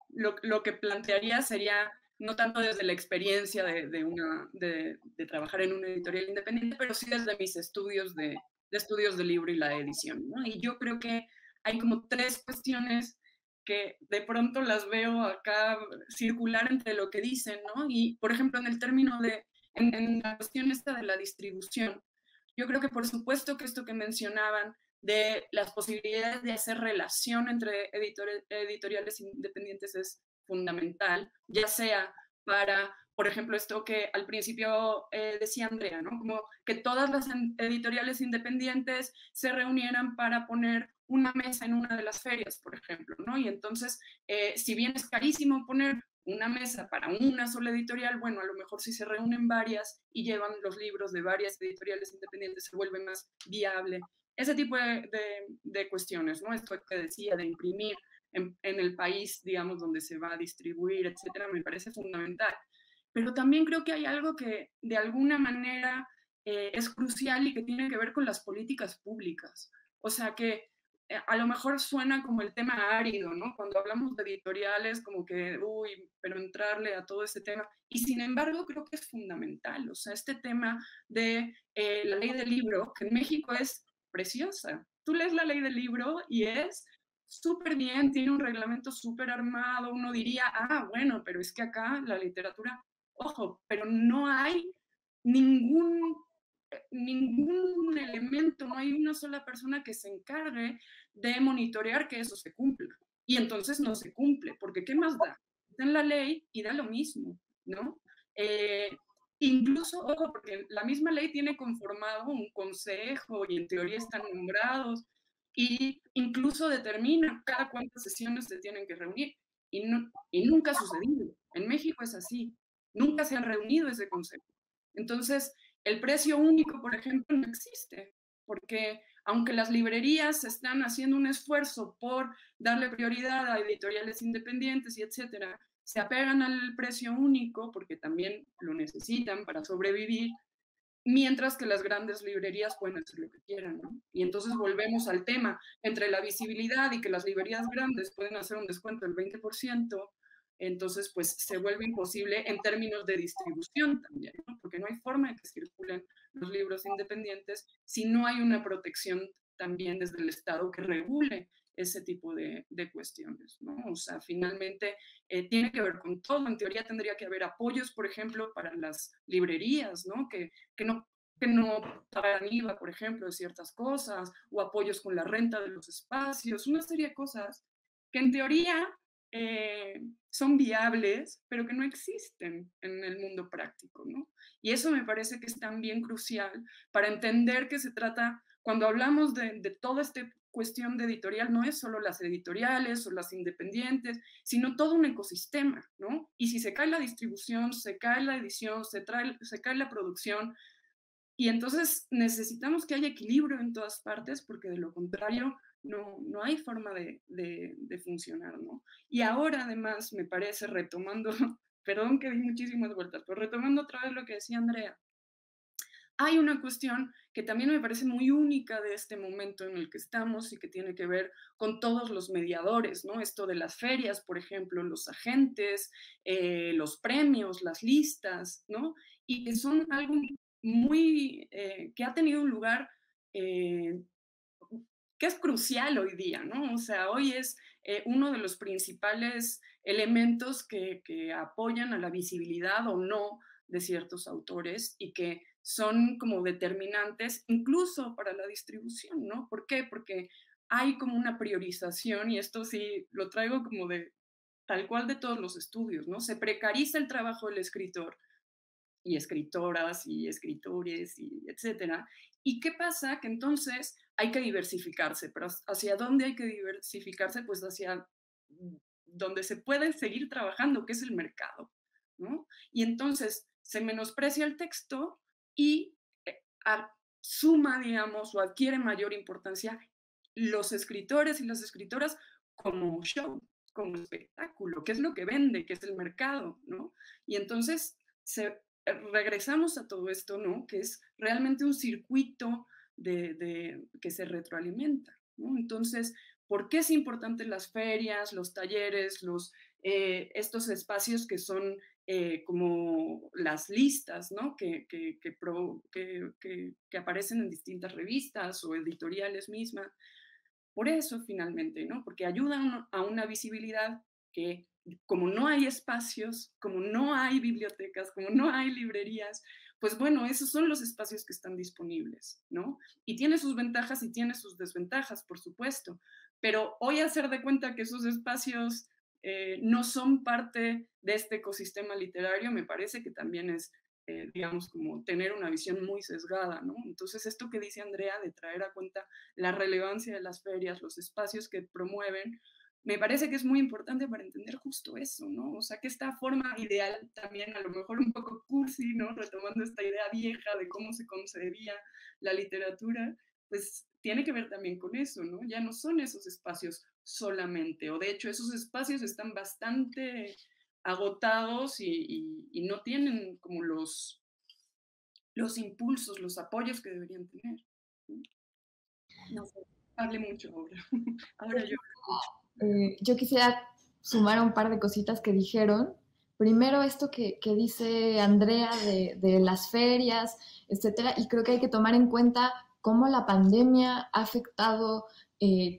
S3: lo que plantearía sería no tanto desde la experiencia de trabajar en una editorial independiente, pero sí desde mis estudios de estudios de libro y la edición, ¿no? Y yo creo que hay como tres cuestiones que de pronto las veo acá circular entre lo que dicen, ¿no? Y, por ejemplo, en el término en la cuestión esta de la distribución, yo creo que por supuesto que esto que mencionaban de las posibilidades de hacer relación entre editoriales independientes es fundamental, ya sea para, por ejemplo, esto que al principio decía Andrea, ¿no? Como que todas las editoriales independientes se reunieran para poner una mesa en una de las ferias, por ejemplo, ¿no? Y entonces, si bien es carísimo poner una mesa para una sola editorial, bueno, a lo mejor si se reúnen varias y llevan los libros de varias editoriales independientes, se vuelve más viable. Ese tipo de cuestiones, ¿no? Esto que decía de imprimir en el país, digamos, donde se va a distribuir, etcétera, me parece fundamental. Pero también creo que hay algo que de alguna manera es crucial y que tiene que ver con las políticas públicas. O sea que a lo mejor suena como el tema árido, ¿no? Cuando hablamos de editoriales, como que, uy, pero entrarle a todo ese tema. Y sin embargo, creo que es fundamental. O sea, este tema de la ley del libro, que en México es preciosa. Tú lees la ley del libro y es súper bien, tiene un reglamento súper armado. Uno diría, ah, bueno, pero es que acá la literatura, ojo, pero no hay ningún elemento, no hay una sola persona que se encargue de monitorear que eso se cumpla. Y entonces no se cumple, porque ¿qué más da? Está en la ley y da lo mismo, ¿no? Incluso, ojo, porque la misma ley tiene conformado un consejo y en teoría están nombrados y incluso determina cada cuántas sesiones se tienen que reunir y nunca ha sucedido. En México es así, nunca se han reunido ese consejo. Entonces, el precio único, por ejemplo, no existe, porque aunque las librerías están haciendo un esfuerzo por darle prioridad a editoriales independientes y etcétera, se apegan al precio único porque también lo necesitan para sobrevivir, mientras que las grandes librerías pueden hacer lo que quieran, ¿no? Y entonces volvemos al tema, entre la visibilidad y que las librerías grandes pueden hacer un descuento del 20%, entonces pues se vuelve imposible en términos de distribución también, ¿no? Porque no hay forma de que circulen los libros independientes si no hay una protección también desde el Estado que regule ese tipo de cuestiones, ¿no? O sea, finalmente tiene que ver con todo. En teoría tendría que haber apoyos, por ejemplo, para las librerías, ¿no? Que no pagaran IVA, por ejemplo, de ciertas cosas, o apoyos con la renta de los espacios, una serie de cosas que en teoría son viables, pero que no existen en el mundo práctico, ¿no? Y eso me parece que es también crucial para entender que se trata, cuando hablamos de toda esta cuestión de editorial, no es solo las editoriales o las independientes, sino todo un ecosistema, ¿no? Y si se cae la distribución, se cae la edición, se cae la producción, y entonces necesitamos que haya equilibrio en todas partes, porque de lo contrario no hay forma de funcionar, ¿no? Y ahora además me parece, retomando, perdón que di muchísimas vueltas, pero retomando otra vez lo que decía Andrea, hay una cuestión que también me parece muy única de este momento en el que estamos y que tiene que ver con todos los mediadores, ¿no? Esto de las ferias, por ejemplo, los agentes, los premios, las listas, ¿no? Y que son algo muy, que ha tenido un lugar que es crucial hoy día, ¿no? O sea, hoy es uno de los principales elementos que apoyan a la visibilidad o no de ciertos autores y que son como determinantes incluso para la distribución, ¿no? ¿Por qué? Porque hay como una priorización, y esto sí lo traigo como de tal cual de todos los estudios, ¿no? Se precariza el trabajo del escritor y escritoras y escritores y etcétera. ¿Y qué pasa? Que entonces hay que diversificarse, pero ¿hacia dónde hay que diversificarse? Pues hacia donde se puede seguir trabajando, que es el mercado, ¿no? Y entonces se menosprecia el texto y suma, digamos, o adquiere mayor importancia los escritores y las escritoras como show, como espectáculo, que es lo que vende, que es el mercado, ¿no? Y entonces regresamos a todo esto, ¿no? Que es realmente un circuito que se retroalimenta, ¿no? Entonces, ¿por qué es importante las ferias, los talleres, estos espacios que son como las listas, ¿no? Que aparecen en distintas revistas o editoriales mismas? Por eso, finalmente, ¿no? Porque ayudan a una visibilidad que, como no hay espacios, como no hay bibliotecas, como no hay librerías, pues bueno, esos son los espacios que están disponibles, ¿no? Y tiene sus ventajas y tiene sus desventajas, por supuesto, pero hoy hacer de cuenta que esos espacios no son parte de este ecosistema literario, me parece que también es, digamos, como tener una visión muy sesgada, ¿no? Entonces, esto que dice Andrea de traer a cuenta la relevancia de las ferias, los espacios que promueven, me parece que es muy importante para entender justo eso, ¿no? O sea, que esta forma ideal también, a lo mejor un poco cursi, ¿no? Retomando esta idea vieja de cómo se concebía la literatura, pues tiene que ver también con eso, ¿no? Ya no son esos espacios solamente, o de hecho esos espacios están bastante agotados y no tienen como los impulsos, los apoyos que deberían tener. No sé, hable mucho ahora. Ahora yo.
S5: Yo quisiera sumar a un par de cositas que dijeron. Primero, esto que dice Andrea de las ferias, etcétera, y creo que hay que tomar en cuenta cómo la pandemia ha afectado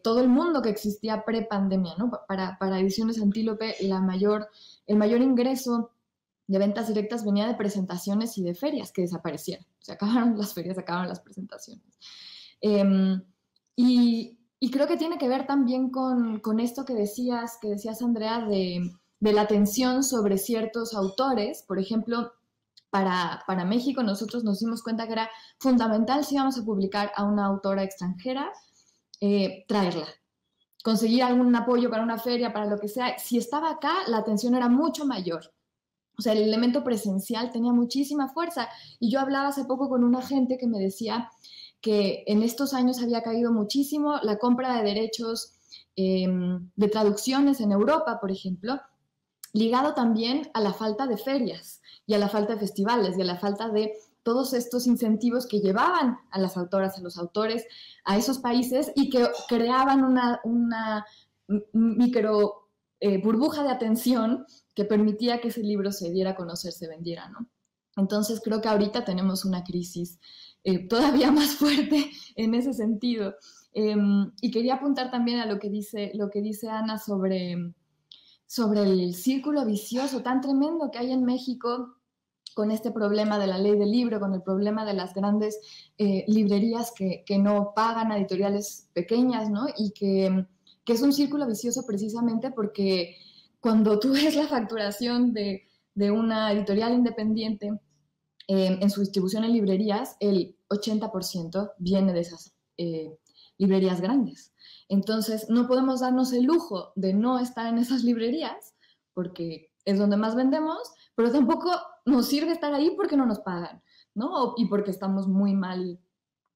S5: todo el mundo que existía pre-pandemia, ¿no? Para Ediciones Antílope, el mayor ingreso de ventas directas venía de presentaciones y de ferias que desaparecieron. Se acabaron las ferias, se acabaron las presentaciones. Y creo que tiene que ver también con esto que decías Andrea, de la atención sobre ciertos autores. Por ejemplo, para México nosotros nos dimos cuenta que era fundamental, si íbamos a publicar a una autora extranjera, traerla. Conseguir algún apoyo para una feria, para lo que sea. Si estaba acá, la atención era mucho mayor. O sea, el elemento presencial tenía muchísima fuerza. Y yo hablaba hace poco con una gente que me decía que en estos años había caído muchísimo la compra de derechos de traducciones en Europa, por ejemplo, ligado también a la falta de ferias y a la falta de festivales y a la falta de todos estos incentivos que llevaban a las autoras, a los autores, a esos países y que creaban una micro burbuja de atención que permitía que ese libro se diera a conocer, se vendiera, ¿no? Entonces creo que ahorita tenemos una crisis todavía más fuerte en ese sentido. Y quería apuntar también a lo que dice Ana sobre el círculo vicioso tan tremendo que hay en México con este problema de la ley del libro, con el problema de las grandes librerías que no pagan a editoriales pequeñas, ¿no? Y que es un círculo vicioso precisamente porque cuando tú ves la facturación de una editorial independiente en su distribución en librerías, el 80% viene de esas librerías grandes. Entonces, no podemos darnos el lujo de no estar en esas librerías porque es donde más vendemos, pero tampoco nos sirve estar ahí porque no nos pagan, ¿no? Y porque estamos muy mal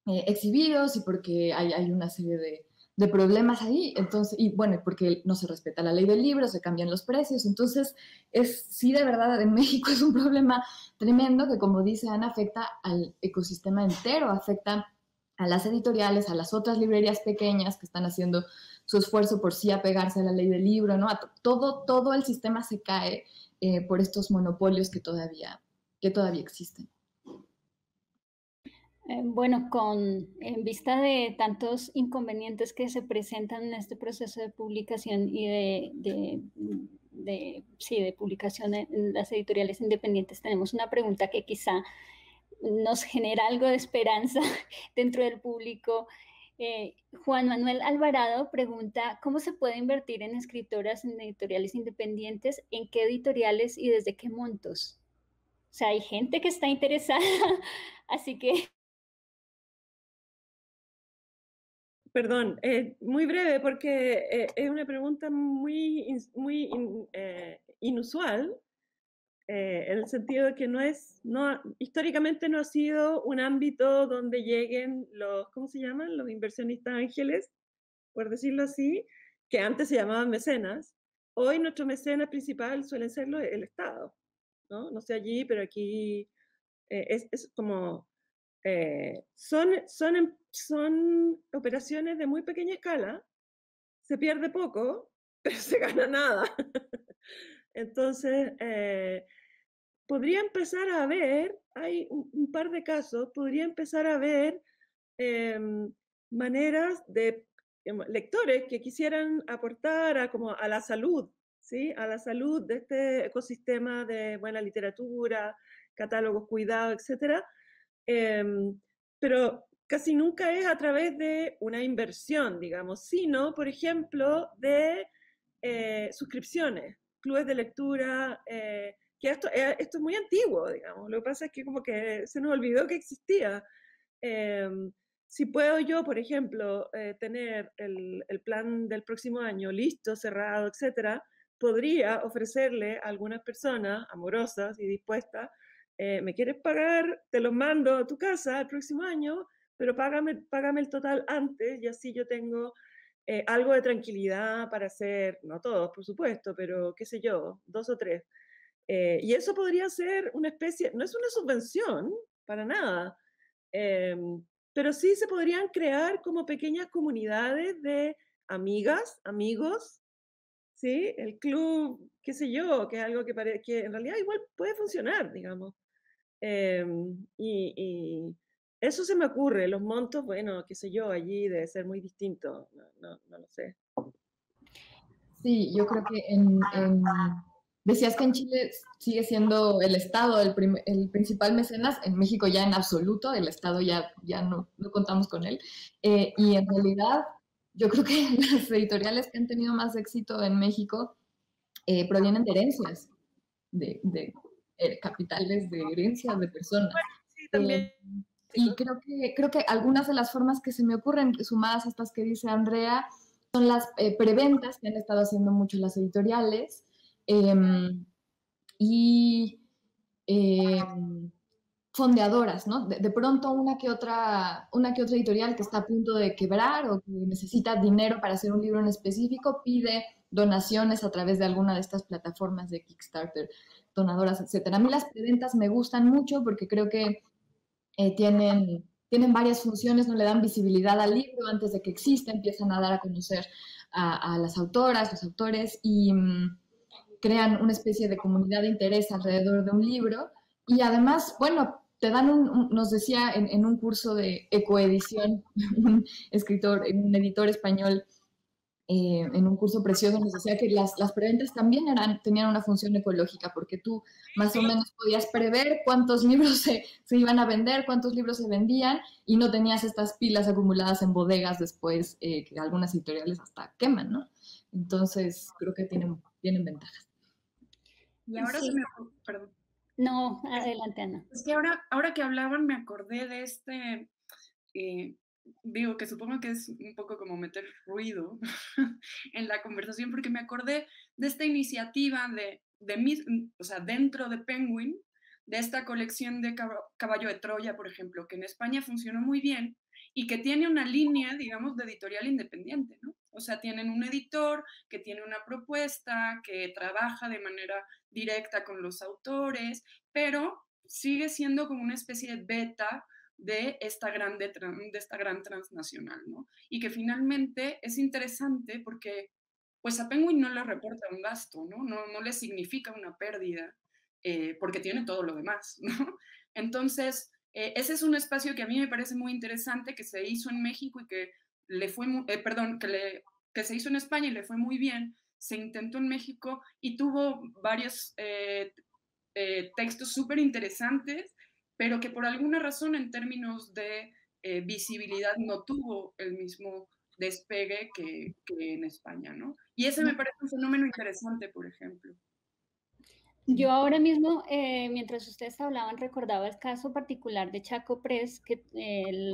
S5: exhibidos y porque hay una serie de problemas ahí. Entonces, y bueno, porque no se respeta la ley del libro, se cambian los precios. Entonces, sí, de verdad, en México es un problema tremendo que, como dice Ana, afecta al ecosistema entero, afecta a las editoriales, a las otras librerías pequeñas que están haciendo su esfuerzo por sí apegarse a la ley del libro, ¿no? Todo el sistema se cae por estos monopolios que todavía existen.
S1: Bueno, en vista de tantos inconvenientes que se presentan en este proceso de publicación y de publicación en las editoriales independientes, tenemos una pregunta que quizá nos genera algo de esperanza dentro del público. Juan Manuel Alvarado pregunta, ¿cómo se puede invertir en escritoras en editoriales independientes? ¿En qué editoriales y desde qué montos? O sea, hay gente que está interesada, así que...
S2: Perdón, muy breve porque es una pregunta muy inusual, en el sentido de que históricamente no ha sido un ámbito donde lleguen ¿cómo se llaman? Los inversionistas ángeles, por decirlo así, que antes se llamaban mecenas. Hoy nuestro mecenas principal suelen ser el Estado, ¿no? No sé allí, pero aquí es como... son operaciones de muy pequeña escala, se pierde poco, pero se gana nada. Entonces, podría empezar a ver, hay un par de casos, podría empezar a ver maneras de lectores que quisieran aportar a la salud, ¿sí? A la salud de este ecosistema de buena literatura, catálogos cuidados, etcétera. Pero casi nunca es a través de una inversión, digamos, sino, por ejemplo, de suscripciones, clubes de lectura, que esto es muy antiguo, digamos. Lo que pasa es que como que se nos olvidó que existía. Si puedo yo, por ejemplo, tener el plan del próximo año listo, cerrado, etcétera, podría ofrecerle a algunas personas amorosas y dispuestas, ¿me quieres pagar? Te los mando a tu casa el próximo año, pero págame el total antes y así yo tengo algo de tranquilidad para hacer, no todos, por supuesto, pero qué sé yo, 2 o 3. Y eso podría ser una especie, no es una subvención, para nada, pero sí se podrían crear como pequeñas comunidades de amigas, amigos, ¿sí? El club, qué sé yo, que es algo que en realidad igual puede funcionar, digamos. Y eso se me ocurre, los montos, bueno, qué sé yo, allí debe ser muy distinto, no lo sé.
S5: Sí, yo creo que decías que en Chile sigue siendo el Estado el principal mecenas, en México ya en absoluto, el Estado ya no contamos con él. Y en realidad, yo creo que las editoriales que han tenido más éxito en México provienen de herencias, de capitales de herencias de personas.
S2: Sí, también.
S5: Y creo que algunas de las formas que se me ocurren, sumadas a estas que dice Andrea, son las preventas que han estado haciendo mucho las editoriales. fondeadoras, ¿no? De pronto una que otra editorial que está a punto de quebrar o que necesita dinero para hacer un libro en específico pide donaciones a través de alguna de estas plataformas de Kickstarter, donadoras, etcétera. A mí las preventas me gustan mucho porque creo que tienen varias funciones, no le dan visibilidad al libro antes de que exista, empiezan a dar a conocer a las autoras, los autores y crean una especie de comunidad de interés alrededor de un libro. Y además, bueno, te dan nos decía en un curso de ecoedición, un editor español, en un curso precioso nos decía que las preventas también tenían una función ecológica, porque tú más o menos podías prever cuántos libros se iban a vender, cuántos libros se vendían, y no tenías estas pilas acumuladas en bodegas después, que algunas editoriales hasta queman, ¿no? Entonces, creo que tienen ventajas.
S3: Y ahora
S1: Sí.
S3: Perdón.
S1: No, adelante, Ana.
S3: Es que ahora que hablaban me acordé de este, digo que supongo que es un poco como meter ruido en la conversación, porque me acordé de esta iniciativa o sea, dentro de Penguin, de esta colección de Caballo de Troya, por ejemplo, que en España funcionó muy bien y que tiene una línea, digamos, de editorial independiente, ¿no? O sea, tienen un editor que tiene una propuesta, que trabaja de manera directa con los autores, pero sigue siendo como una especie de beta de esta gran transnacional, ¿no? Y que finalmente es interesante porque pues a Penguin no le reporta un gasto, ¿no? No le significa una pérdida, porque tiene todo lo demás, ¿no? Entonces, ese es un espacio que a mí me parece muy interesante, que se hizo en México y que le fue, que se hizo en España y le fue muy bien, se intentó en México y tuvo varios textos súper interesantes, pero que por alguna razón en términos de visibilidad no tuvo el mismo despegue que en España, ¿no? Y ese me parece un fenómeno interesante, por ejemplo.
S1: Yo ahora mismo, mientras ustedes hablaban, recordaba el caso particular de Chaco Press, que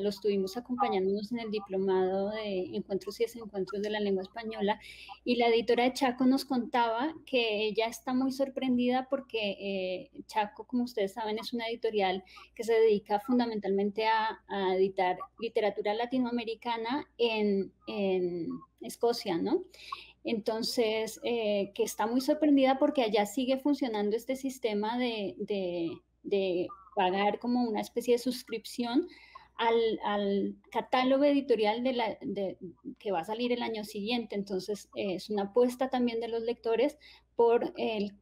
S1: los tuvimos acompañándonos en el diplomado de Encuentros y Desencuentros de la Lengua Española, y la editora de Chaco nos contaba que ella está muy sorprendida porque Chaco, como ustedes saben, es una editorial que se dedica fundamentalmente a editar literatura latinoamericana en Escocia, ¿no? Entonces, que está muy sorprendida porque allá sigue funcionando este sistema de pagar como una especie de suscripción al catálogo editorial que va a salir el año siguiente. Entonces, es una apuesta también de los lectores por el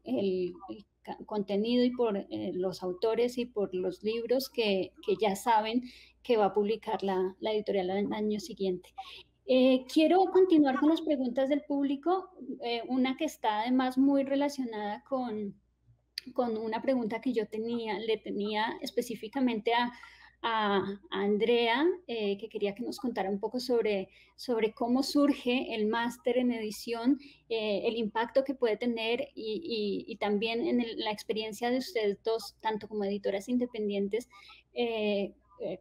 S1: contenido y por los autores y por los libros que ya saben que va a publicar la editorial el año siguiente. Quiero continuar con las preguntas del público, una que está además muy relacionada con una pregunta que yo le tenía específicamente a Andrea, que quería que nos contara un poco sobre cómo surge el máster en edición, el impacto que puede tener y también en la experiencia de ustedes dos, tanto como editoras independientes,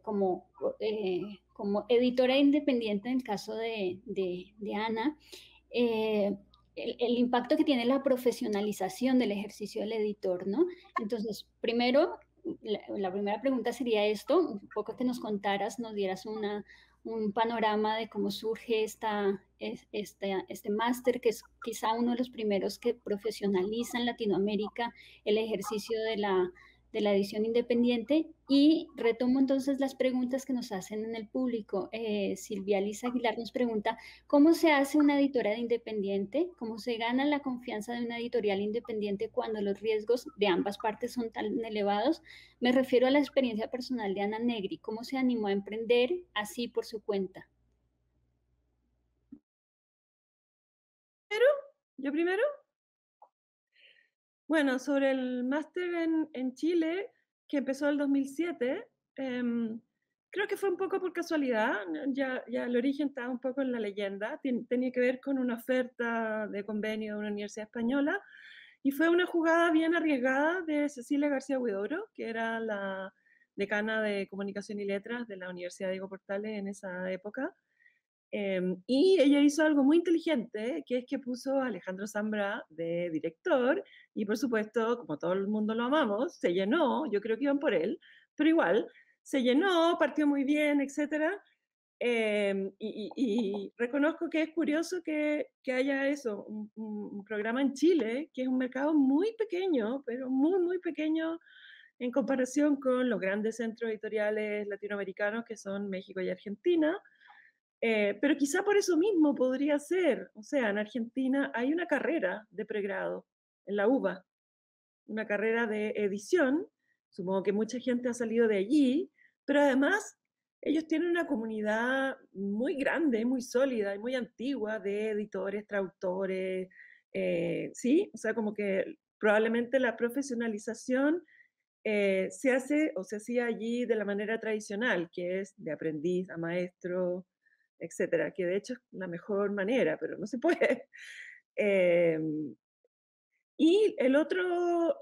S1: como editora independiente en el caso de Ana, el impacto que tiene la profesionalización del ejercicio del editor, ¿no? Entonces, primero, la primera pregunta sería esto, un poco que nos contaras, nos dieras un panorama de cómo surge este máster, que es quizá uno de los primeros que profesionaliza en Latinoamérica el ejercicio de la edición independiente, y retomo entonces las preguntas que nos hacen en el público. Silvia Lisa Aguilar nos pregunta, ¿cómo se hace una editora independiente? ¿Cómo se gana la confianza de una editorial independiente cuando los riesgos de ambas partes son tan elevados? Me refiero a la experiencia personal de Ana Negri. ¿Cómo se animó a emprender así por su cuenta?
S2: ¿Yo primero? Bueno, sobre el máster en Chile, que empezó en el 2007, creo que fue un poco por casualidad, ya el origen estaba un poco en la leyenda, tenía que ver con una oferta de convenio de una universidad española, y fue una jugada bien arriesgada de Cecilia García Huidobro, que era la decana de Comunicación y Letras de la Universidad Diego Portales en esa época. Y ella hizo algo muy inteligente, que es que puso a Alejandro Zambra de director, y por supuesto, como todo el mundo lo amamos, se llenó, yo creo que iban por él, pero igual, se llenó, partió muy bien, etc. Y reconozco que es curioso que haya eso, un programa en Chile, que es un mercado muy pequeño, pero muy, muy pequeño en comparación con los grandes centros editoriales latinoamericanos que son México y Argentina. Pero quizá por eso mismo podría ser, o sea, en Argentina hay una carrera de pregrado en la UBA, una carrera de edición, supongo que mucha gente ha salido de allí, pero además ellos tienen una comunidad muy grande, muy sólida y muy antigua de editores, traductores, ¿sí? O sea, como que probablemente la profesionalización se hace o se hacía allí de la manera tradicional, que es de aprendiz a maestro, etcétera, que de hecho es la mejor manera, pero no se puede. Y el otro,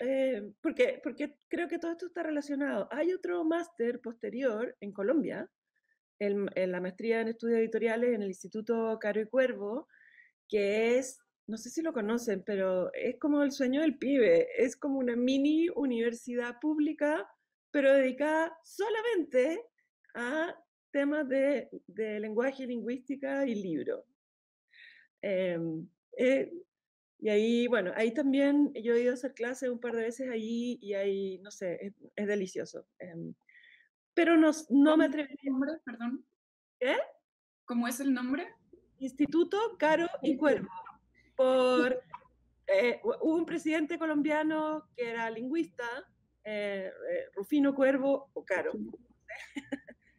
S2: porque creo que todo esto está relacionado. Hay otro máster posterior en Colombia, en la maestría en estudios editoriales en el Instituto Caro y Cuervo, que es, no sé si lo conocen, pero es como el sueño del pibe, es como una mini universidad pública, pero dedicada solamente a temas de lenguaje, lingüística y libro. Y ahí, bueno, ahí también yo he ido a hacer clases un par de veces allí y ahí, no sé, es delicioso. Pero no me atrevería.
S3: ¿Cómo es el nombre? Perdón.
S2: ¿Qué?
S3: ¿Cómo es el nombre?
S2: Instituto Caro y Cuervo. Hubo un presidente colombiano que era lingüista, Rufino Cuervo o Caro.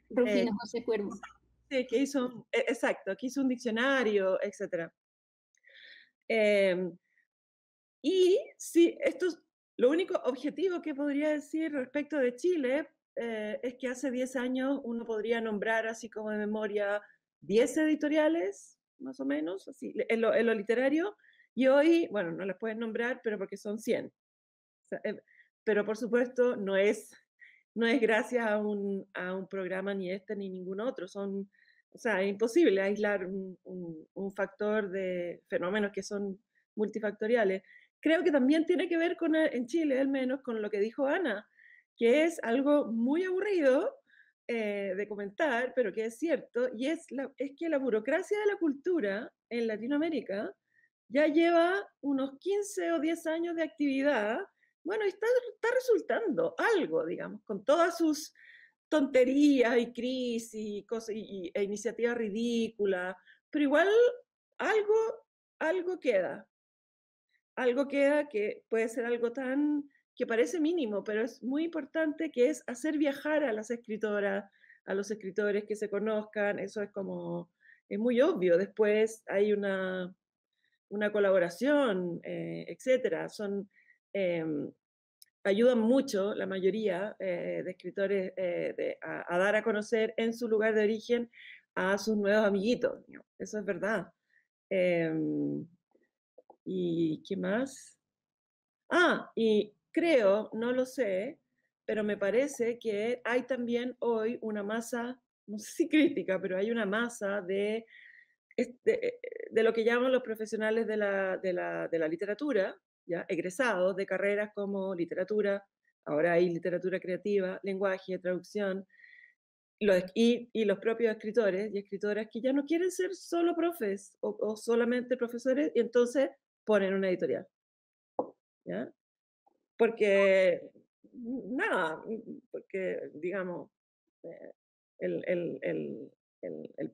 S1: Rufino José Cuervo.
S2: Sí, que hizo, exacto, que hizo un diccionario, etc. Y sí, lo único objetivo que podría decir respecto de Chile es que hace 10 años uno podría nombrar así como de memoria 10 editoriales, más o menos, así, en lo literario, y hoy, bueno, no las pueden nombrar, pero porque son 100. O sea, pero por supuesto no es gracias a un programa ni este ni ningún otro, o sea, es imposible aislar un factor de fenómenos que son multifactoriales. Creo que también tiene que ver con, en Chile al menos, con lo que dijo Ana, que es algo muy aburrido de comentar, pero que es cierto, y es que la burocracia de la cultura en Latinoamérica ya lleva unos 15 o 10 años de actividad, bueno, está resultando algo, digamos, con todas sus tonterías y crisis y cosas, e iniciativas ridículas, pero igual algo queda. Algo queda que puede ser algo tan que parece mínimo, pero es muy importante, que es hacer viajar a las escritoras, a los escritores, que se conozcan, eso es muy obvio. Después hay una colaboración, etcétera. Ayudan mucho, la mayoría de escritores, a dar a conocer en su lugar de origen a sus nuevos amiguitos. Eso es verdad. ¿Y qué más? Y creo, no lo sé, pero me parece que hay también hoy una masa, no sé si crítica, pero hay una masa de lo que llaman los profesionales de la literatura, ¿ya? Egresados de carreras como literatura, ahora hay literatura creativa, lenguaje, traducción, y los propios escritores y escritoras que ya no quieren ser solo profes o solamente profesores, y entonces ponen una editorial, ¿ya? Porque, nada, porque, digamos, eh,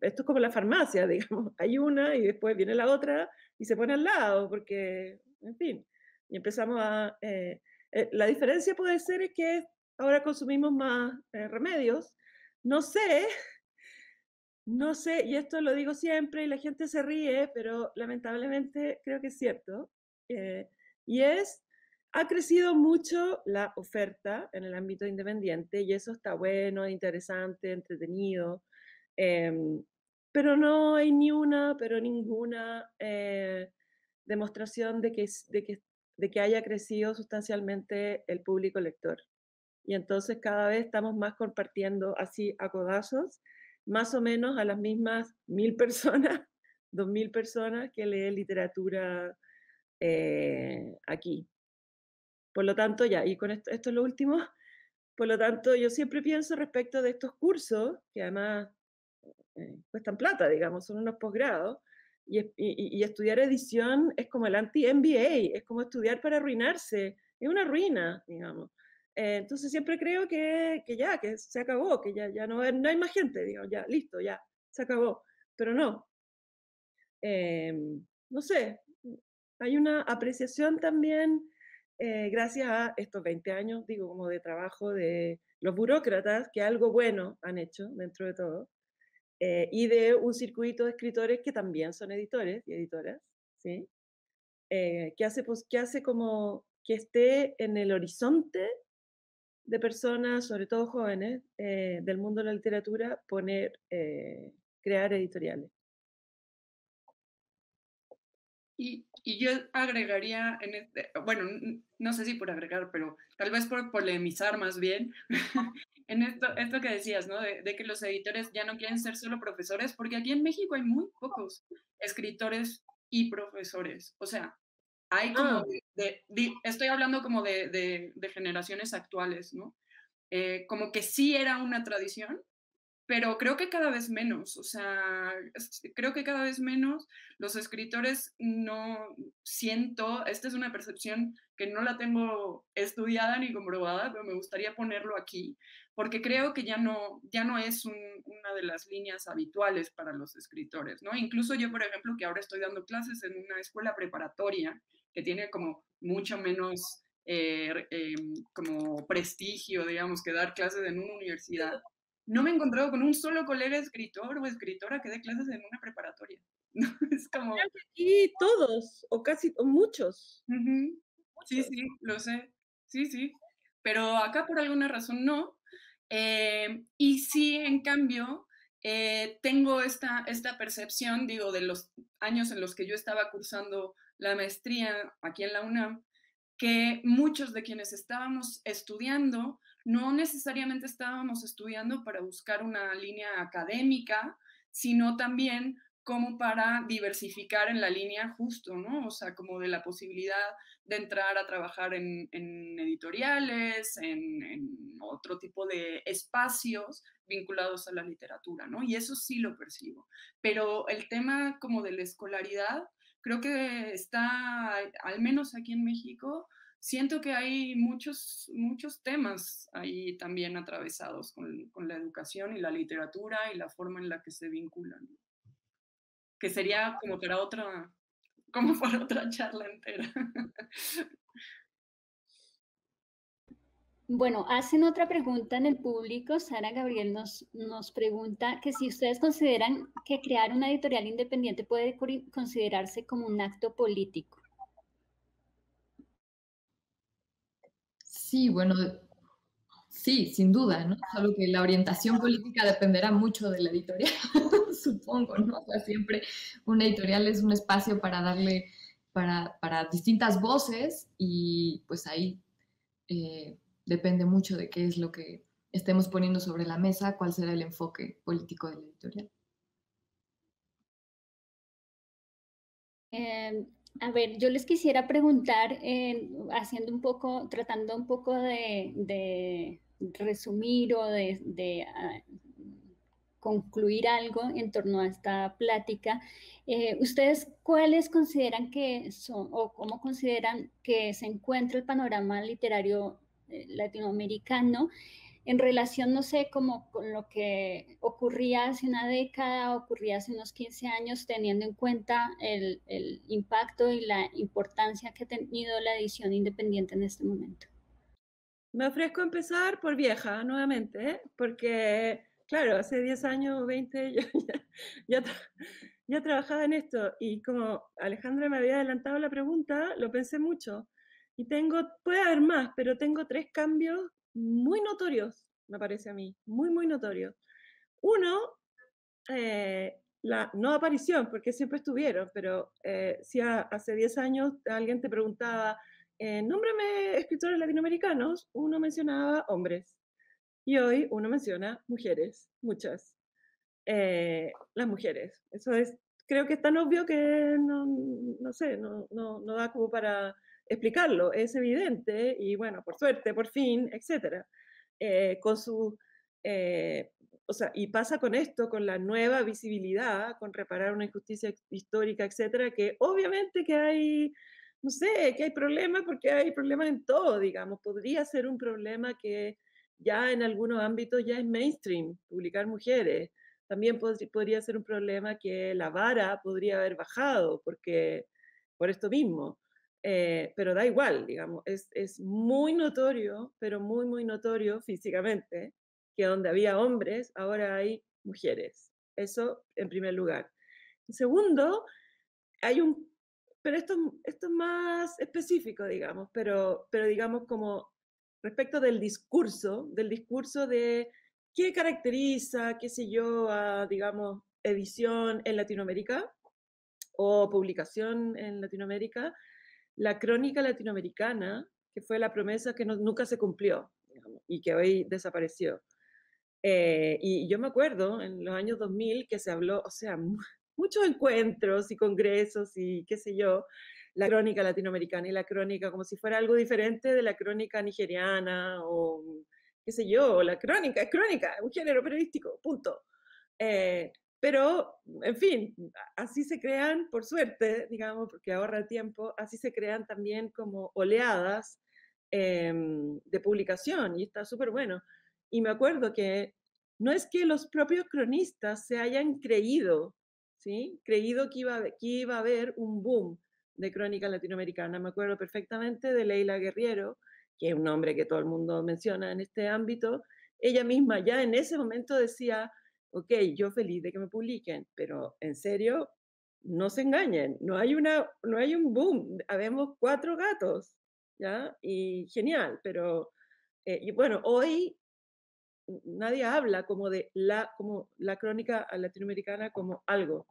S2: esto es como la farmacia, digamos, hay una y después viene la otra y se pone al lado, porque, en fin, y empezamos la diferencia puede ser es que ahora consumimos más remedios, no sé, y esto lo digo siempre y la gente se ríe, pero lamentablemente creo que es cierto, y ha crecido mucho la oferta en el ámbito independiente y eso está bueno, interesante, entretenido, pero no hay ninguna demostración de que haya crecido sustancialmente el público lector. Y entonces cada vez estamos más compartiendo así a codazos, más o menos a las mismas 1000 personas, 2000 personas que leen literatura aquí. Por lo tanto, ya, y con esto es lo último, Por lo tanto, yo siempre pienso respecto de estos cursos, que además cuestan plata, digamos, son unos posgrados, y estudiar edición es como el anti-MBA, es como estudiar para arruinarse, es una ruina, digamos. Entonces siempre creo que ya, que se acabó, que ya no hay más gente, digamos, ya, listo, ya, se acabó. Pero no. No sé, hay una apreciación también, gracias a estos 20 años, digo, como de trabajo de los burócratas, que algo bueno han hecho dentro de todo, y de un circuito de escritores que también son editores y editoras, ¿sí? Que hace como que esté en el horizonte de personas, sobre todo jóvenes, del mundo de la literatura, crear editoriales.
S3: Y yo agregaría, bueno, no sé si por agregar, pero tal vez por polemizar más bien, en esto que decías, ¿no? De que los editores ya no quieren ser solo profesores, porque aquí en México hay muy pocos escritores y profesores. O sea, hay como, estoy hablando como de generaciones actuales, ¿no? Como que sí era una tradición, pero creo que cada vez menos, o sea, creo que cada vez menos los escritores no siento, esta es una percepción que no la tengo estudiada ni comprobada, pero me gustaría ponerlo aquí, porque creo que ya no es una de las líneas habituales para los escritores, ¿no? Incluso yo, por ejemplo, que ahora estoy dando clases en una escuela preparatoria que tiene como mucho menos como prestigio, digamos, que dar clases en una universidad. No me he encontrado con un solo colega escritor o escritora que dé clases en una preparatoria. Es como...
S2: Y todos, o casi, o muchos.
S3: Sí, sí, lo sé. Sí, sí. Pero acá por alguna razón no. Y sí, en cambio, tengo esta percepción, digo, de los años en los que yo estaba cursando la maestría aquí en la UNAM, que muchos de quienes estábamos estudiando no necesariamente estábamos estudiando para buscar una línea académica, sino también como para diversificar en la línea justo, ¿no? O sea, como de la posibilidad de entrar a trabajar en editoriales, en otro tipo de espacios vinculados a la literatura, ¿no? Y eso sí lo percibo. Pero el tema como de la escolaridad, creo que está, al menos aquí en México, siento que hay muchos temas ahí también atravesados con la educación y la literatura y la forma en la que se vinculan. Que sería como para otra charla entera.
S1: Bueno, hacen otra pregunta en el público. Sara Gabriel nos pregunta que si ustedes consideran que crear una editorial independiente puede considerarse como un acto político.
S5: Sí, bueno, sí, sin duda, ¿no? Solo que la orientación política dependerá mucho de la editorial, supongo, ¿no? O sea, siempre una editorial es un espacio para darle, para distintas voces y pues ahí depende mucho de qué es lo que estemos poniendo sobre la mesa, cuál será el enfoque político de la editorial.
S1: A ver, yo les quisiera preguntar, tratando un poco de resumir o de concluir algo en torno a esta plática. ¿Ustedes cuáles consideran que son o cómo consideran que se encuentra el panorama literario latinoamericano en relación, no sé, como con lo que ocurría hace una década, ocurría hace unos 15 años, teniendo en cuenta el impacto y la importancia que ha tenido la edición independiente en este momento?
S2: Me ofrezco empezar por vieja, nuevamente, porque, claro, hace 10 años o 20 yo ya trabajaba en esto, y como Alejandra me había adelantado la pregunta, lo pensé mucho, y puede haber más, pero tengo 3 cambios muy notorios, me parece a mí, muy, muy notorios. Uno, la no aparición, porque siempre estuvieron, pero si hace 10 años alguien te preguntaba, nómbrame escritores latinoamericanos, uno mencionaba hombres. Y hoy uno menciona mujeres, muchas. Las mujeres. Eso creo que es tan obvio que no sé, no da como para explicarlo. Es evidente y bueno, por suerte, por fin, etc. con su... o sea, y pasa con esto, con la nueva visibilidad, con reparar una injusticia histórica, etcétera, que obviamente que hay, no sé, que hay problemas porque hay problemas en todo, digamos. Podría ser un problema que ya en algunos ámbitos ya es mainstream, publicar mujeres. También podría ser un problema que la vara podría haber bajado, porque por esto mismo. Pero da igual, digamos, es muy notorio, pero muy, muy notorio físicamente, que donde había hombres, ahora hay mujeres. Eso en primer lugar. En segundo, hay un, pero esto es más específico, digamos, pero digamos como respecto del discurso de qué caracteriza, qué sé yo, a, digamos, edición en Latinoamérica o publicación en Latinoamérica, la crónica latinoamericana, que fue la promesa que nunca se cumplió, digamos, y que hoy desapareció. Y yo me acuerdo en los años 2000 que se habló, o sea, muchos encuentros y congresos y qué sé yo, la crónica latinoamericana y la crónica como si fuera algo diferente de la crónica nigeriana o qué sé yo, la crónica es crónica, un género periodístico, punto. Pero, en fin, así se crean, por suerte, digamos, porque ahorra tiempo, así se crean también como oleadas de publicación y está súper bueno. Y me acuerdo que no es que los propios cronistas se hayan creído, ¿sí? Creído que iba a haber un boom de crónica latinoamericana. Me acuerdo perfectamente de Leila Guerriero, que es un nombre que todo el mundo menciona en este ámbito. Ella misma ya en ese momento decía, ok, yo feliz de que me publiquen, pero en serio, no se engañen, no hay un boom, habemos 4 gatos, ¿ya? Y genial, pero, y bueno, hoy nadie habla como como la crónica latinoamericana como algo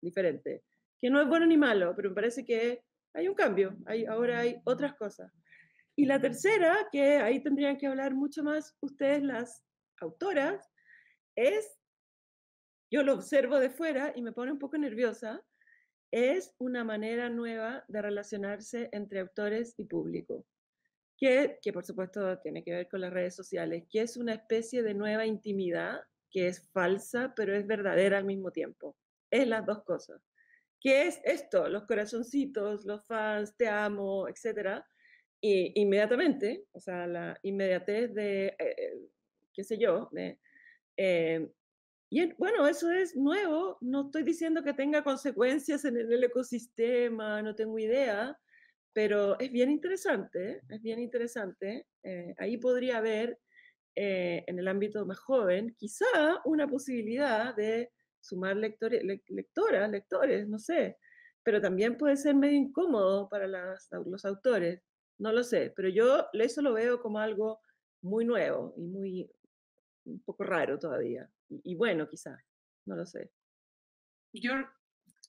S2: diferente, que no es bueno ni malo, pero me parece que hay un cambio, ahora hay otras cosas. Y la tercera, que ahí tendrían que hablar mucho más ustedes las autoras, es, yo lo observo de fuera y me pone un poco nerviosa, es una manera nueva de relacionarse entre autores y público, que por supuesto tiene que ver con las redes sociales, que es una especie de nueva intimidad que es falsa, pero es verdadera al mismo tiempo. Es las dos cosas. ¿Qué es esto? Los corazoncitos, los fans, te amo, etcétera. Y inmediatamente, o sea, la inmediatez de, qué sé yo, eh, bueno, eso es nuevo, no estoy diciendo que tenga consecuencias en el ecosistema, no tengo idea, pero es bien interesante, ¿eh? Es bien interesante. Ahí podría haber, en el ámbito más joven, quizá una posibilidad de sumar lectoras, lectores, no sé, pero también puede ser medio incómodo para los autores, no lo sé, pero yo eso lo veo como algo muy nuevo y muy, un poco raro todavía. Y bueno, quizás, no lo sé.
S3: Yo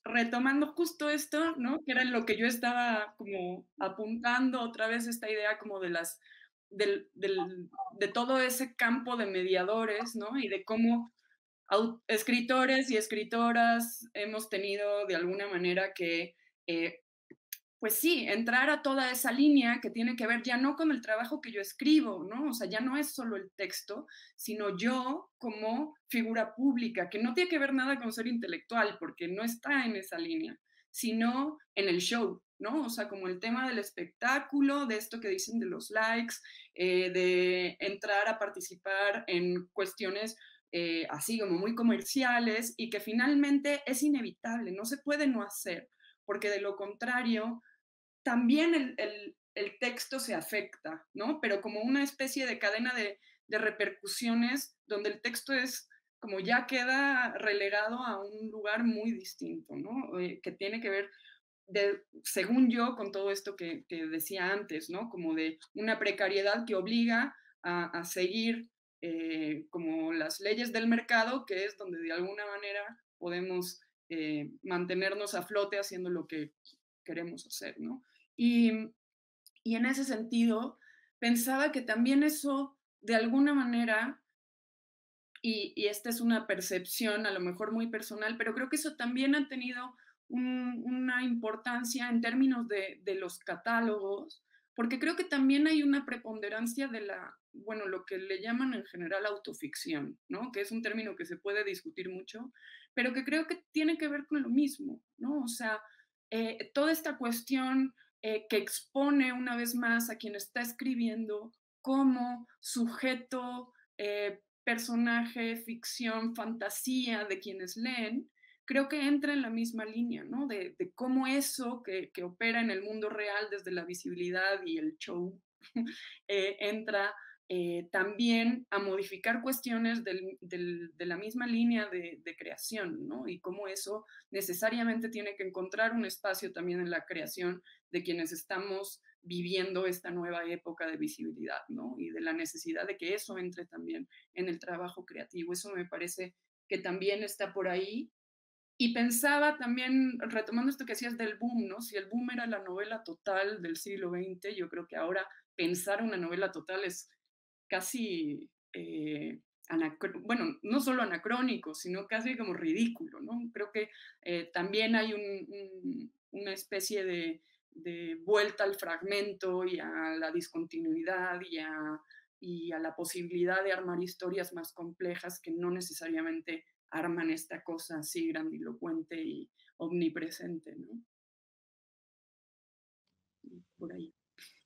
S3: retomando justo esto, ¿no? Que era lo que yo estaba como apuntando otra vez, esta idea como de de todo ese campo de mediadores, ¿no? Y de cómo escritores y escritoras hemos tenido de alguna manera que pues sí, entrar a toda esa línea que tiene que ver ya no con el trabajo que yo escribo, ¿no? O sea, ya no es solo el texto, sino yo como figura pública, que no tiene que ver nada con ser intelectual, porque no está en esa línea, sino en el show, ¿no? O sea, como el tema del espectáculo, de esto que dicen de los likes, de entrar a participar en cuestiones así como muy comerciales y que finalmente es inevitable, no se puede no hacer, porque de lo contrario también el texto se afecta, ¿no? Pero como una especie de cadena de repercusiones donde el texto es como ya queda relegado a un lugar muy distinto, ¿no? Que tiene que ver, según yo, con todo esto que decía antes, ¿no? Como de una precariedad que obliga a seguir como las leyes del mercado, que es donde de alguna manera podemos mantenernos a flote haciendo lo que queremos hacer, ¿no? Y, y en ese sentido, pensaba que también eso, de alguna manera, y esta es una percepción a lo mejor muy personal, pero creo que eso también ha tenido una importancia en términos de los catálogos, porque creo que también hay una preponderancia de bueno, lo que le llaman en general autoficción, ¿no? Que es un término que se puede discutir mucho, pero que creo que tiene que ver con lo mismo, ¿no? O sea, toda esta cuestión que expone una vez más a quien está escribiendo como sujeto, personaje, ficción, fantasía de quienes leen, creo que entra en la misma línea, ¿no? De cómo eso que opera en el mundo real desde la visibilidad y el show entra también a modificar cuestiones de la misma línea de creación, ¿no? Y cómo eso necesariamente tiene que encontrar un espacio también en la creación de quienes estamos viviendo esta nueva época de visibilidad, ¿no? Y de la necesidad de que eso entre también en el trabajo creativo. Eso me parece que también está por ahí. Y pensaba también, retomando esto que decías del boom, ¿no? Si el boom era la novela total del siglo XX, yo creo que ahora pensar una novela total es casi, bueno, no solo anacrónico, sino casi como ridículo, ¿no? Creo que también hay una especie de vuelta al fragmento y a la discontinuidad y a la posibilidad de armar historias más complejas que no necesariamente arman esta cosa así grandilocuente y omnipresente, ¿no? Por ahí.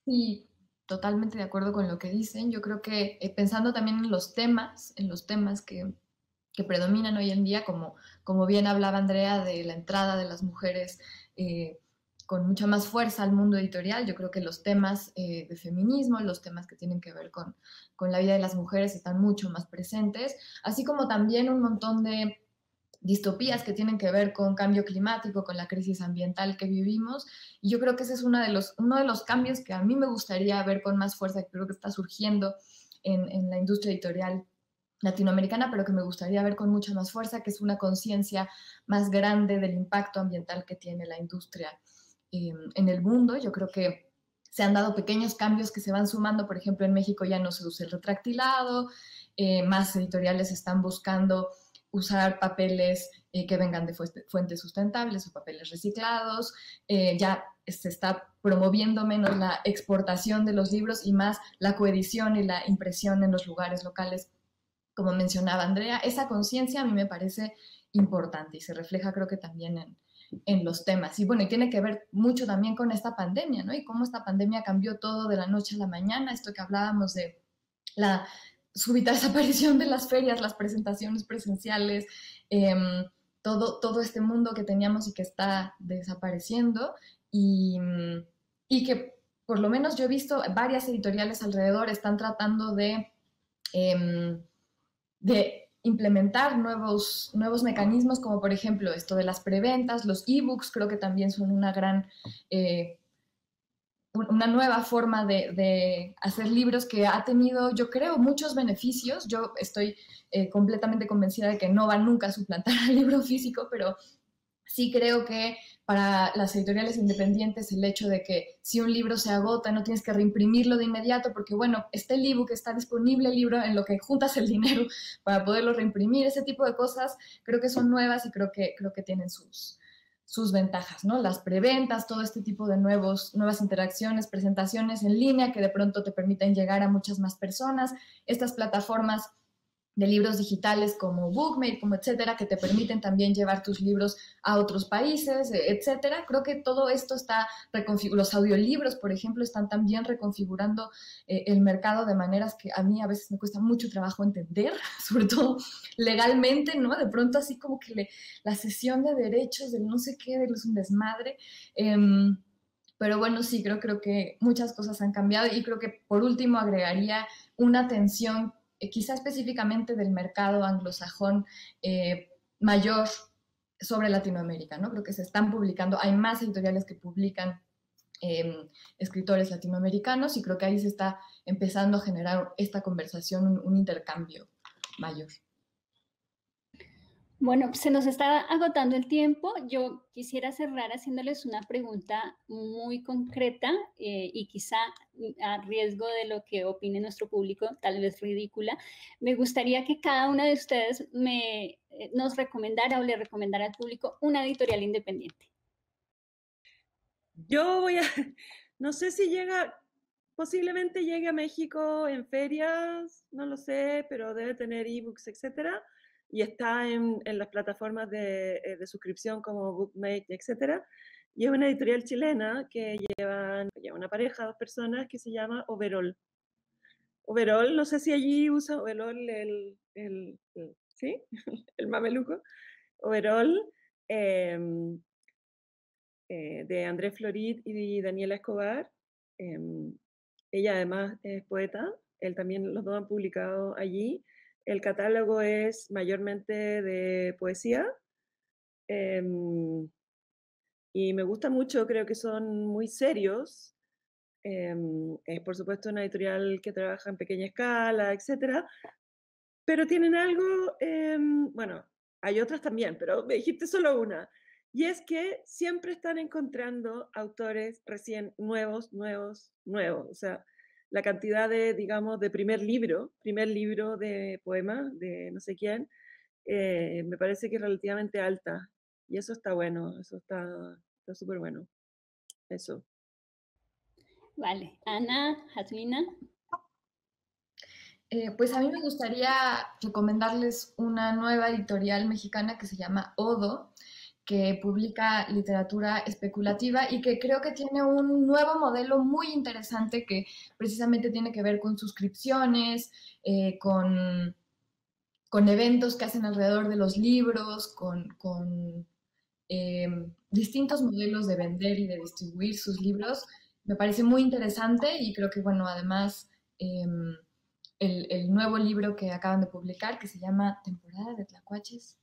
S5: Sí, totalmente de acuerdo con lo que dicen. Yo creo que pensando también en los temas que predominan hoy en día, como bien hablaba Andrea de la entrada de las mujeres con mucha más fuerza al mundo editorial, yo creo que los temas de feminismo, los temas que tienen que ver con la vida de las mujeres están mucho más presentes, así como también un montón de distopías que tienen que ver con cambio climático, con la crisis ambiental que vivimos. Y yo creo que ese es uno de los cambios que a mí me gustaría ver con más fuerza, que creo que está surgiendo en la industria editorial latinoamericana, pero que me gustaría ver con mucha más fuerza, que es una conciencia más grande del impacto ambiental que tiene la industria en el mundo. Yo creo que se han dado pequeños cambios que se van sumando. Por ejemplo, en México ya no se usa el retractilado, más editoriales están buscando usar papeles que vengan de fuentes sustentables o papeles reciclados. Ya se está promoviendo menos la exportación de los libros y más la coedición y la impresión en los lugares locales, como mencionaba Andrea. Esa conciencia a mí me parece importante y se refleja, creo que también en los temas. Y bueno, y tiene que ver mucho también con esta pandemia, ¿no? Y cómo esta pandemia cambió todo de la noche a la mañana. Esto que hablábamos de la súbita desaparición de las ferias, las presentaciones presenciales, todo este mundo que teníamos y que está desapareciendo, y que por lo menos yo he visto varias editoriales alrededor están tratando de implementar nuevos mecanismos, como por ejemplo esto de las preventas, los ebooks. Creo que también son una nueva forma de hacer libros que ha tenido, yo creo, muchos beneficios. Yo estoy completamente convencida de que no va nunca a suplantar al libro físico, pero sí creo que para las editoriales independientes el hecho de que si un libro se agota no tienes que reimprimirlo de inmediato porque, bueno, está el ebook, está disponible el libro, en lo que juntas el dinero para poderlo reimprimir. Ese tipo de cosas creo que son nuevas y creo que tienen sus ventajas, ¿no? Las preventas, todo este tipo de nuevas interacciones, presentaciones en línea que de pronto te permiten llegar a muchas más personas, estas plataformas de libros digitales como Bookmate, como etcétera, que te permiten también llevar tus libros a otros países, etcétera. Creo que todo esto está los audiolibros, por ejemplo, están también reconfigurando el mercado de maneras que a mí a veces me cuesta mucho trabajo entender, sobre todo legalmente, ¿no? De pronto así como que la cesión de derechos del no sé qué, es un desmadre. Pero bueno, sí, creo que muchas cosas han cambiado y creo que por último agregaría una atención quizá específicamente del mercado anglosajón mayor sobre Latinoamérica, ¿no? Creo que se están publicando, hay más editoriales que publican escritores latinoamericanos y creo que ahí se está empezando a generar esta conversación, un intercambio mayor.
S1: Bueno, se nos está agotando el tiempo. Yo quisiera cerrar haciéndoles una pregunta muy concreta y quizá a riesgo de lo que opine nuestro público, tal vez ridícula. Me gustaría que cada una de ustedes nos recomendara o le recomendara al público una editorial independiente.
S2: Yo no sé si llega posiblemente llegue a México en ferias, no lo sé, pero debe tener ebooks, etcétera, y está en las plataformas de suscripción como Bookmate, etcétera. Y es una editorial chilena que lleva una pareja, 2 personas, que se llama Overol. Overol, no sé si allí usa Overol ¿sí? El mameluco. Overol, de Andrés Florit y Daniela Escobar. Ella además es poeta, él también, los dos han publicado allí. El catálogo es mayormente de poesía. Y me gusta mucho, creo que son muy serios. Es por supuesto una editorial que trabaja en pequeña escala, etcétera, pero tienen algo, bueno, hay otras también, pero me dijiste solo una, y es que siempre están encontrando autores recién nuevos, o sea, la cantidad de, digamos, de primer libro de poema de no sé quién, me parece que es relativamente alta, y eso está bueno, eso está súper bueno, eso.
S1: Vale, Ana, Jasmina.
S5: Pues a mí me gustaría recomendarles una nueva editorial mexicana que se llama Odo, que publica literatura especulativa y que creo que tiene un nuevo modelo muy interesante que precisamente tiene que ver con suscripciones, con eventos que hacen alrededor de los libros, con distintos modelos de vender y de distribuir sus libros. Me parece muy interesante y creo que, bueno, además el nuevo libro que acaban de publicar, que se llama Temporada de Tlacuaches,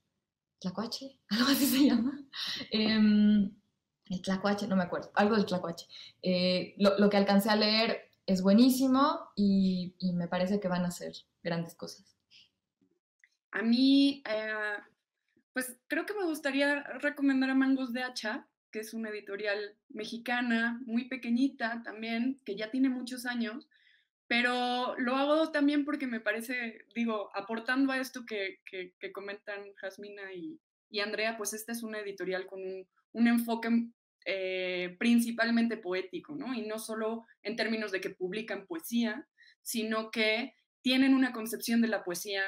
S5: Tlacuache, algo así se llama. El Tlacuache, no me acuerdo, algo del Tlacuache. Lo que alcancé a leer es buenísimo y me parece que van a hacer grandes cosas.
S3: A mí, pues creo que me gustaría recomendar a Mangos de Hacha, que es una editorial mexicana, muy pequeñita también, que ya tiene muchos años, pero lo hago también porque me parece, digo, aportando a esto que comentan Jasmina y Andrea, pues esta es una editorial con un enfoque principalmente poético, ¿no? Y no solo en términos de que publican poesía, sino que tienen una concepción de la poesía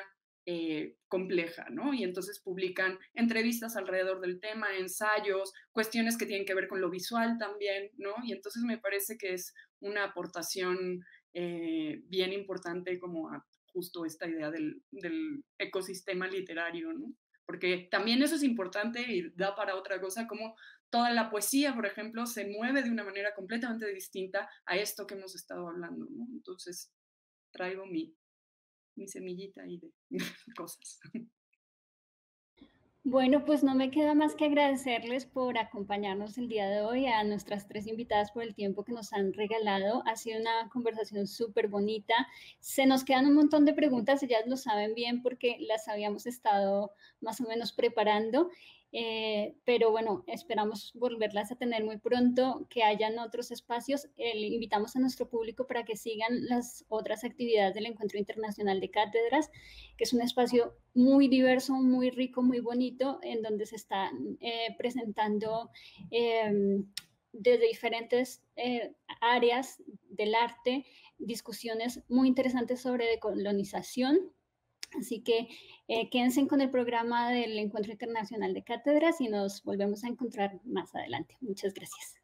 S3: compleja, ¿no? Y entonces publican entrevistas alrededor del tema, ensayos, cuestiones que tienen que ver con lo visual también, ¿no? Y entonces me parece que es una aportación bien importante como a justo esta idea del ecosistema literario, ¿no? Porque también eso es importante y da para otra cosa, como toda la poesía, por ejemplo, se mueve de una manera completamente distinta a esto que hemos estado hablando, ¿no? Entonces traigo mi semillita ahí de cosas.
S1: Bueno, pues no me queda más que agradecerles por acompañarnos el día de hoy, a nuestras 3 invitadas por el tiempo que nos han regalado. Ha sido una conversación súper bonita. Se nos quedan un montón de preguntas, ellas lo saben bien porque las habíamos estado más o menos preparando. Pero bueno, esperamos volverlas a tener muy pronto, que hayan otros espacios. Invitamos a nuestro público para que sigan las otras actividades del Encuentro Internacional de Cátedras, que es un espacio muy diverso, muy rico, muy bonito, en donde se están presentando desde diferentes áreas del arte discusiones muy interesantes sobre decolonización. Así que quédense con el programa del Encuentro Internacional de Cátedras y nos volvemos a encontrar más adelante. Muchas gracias.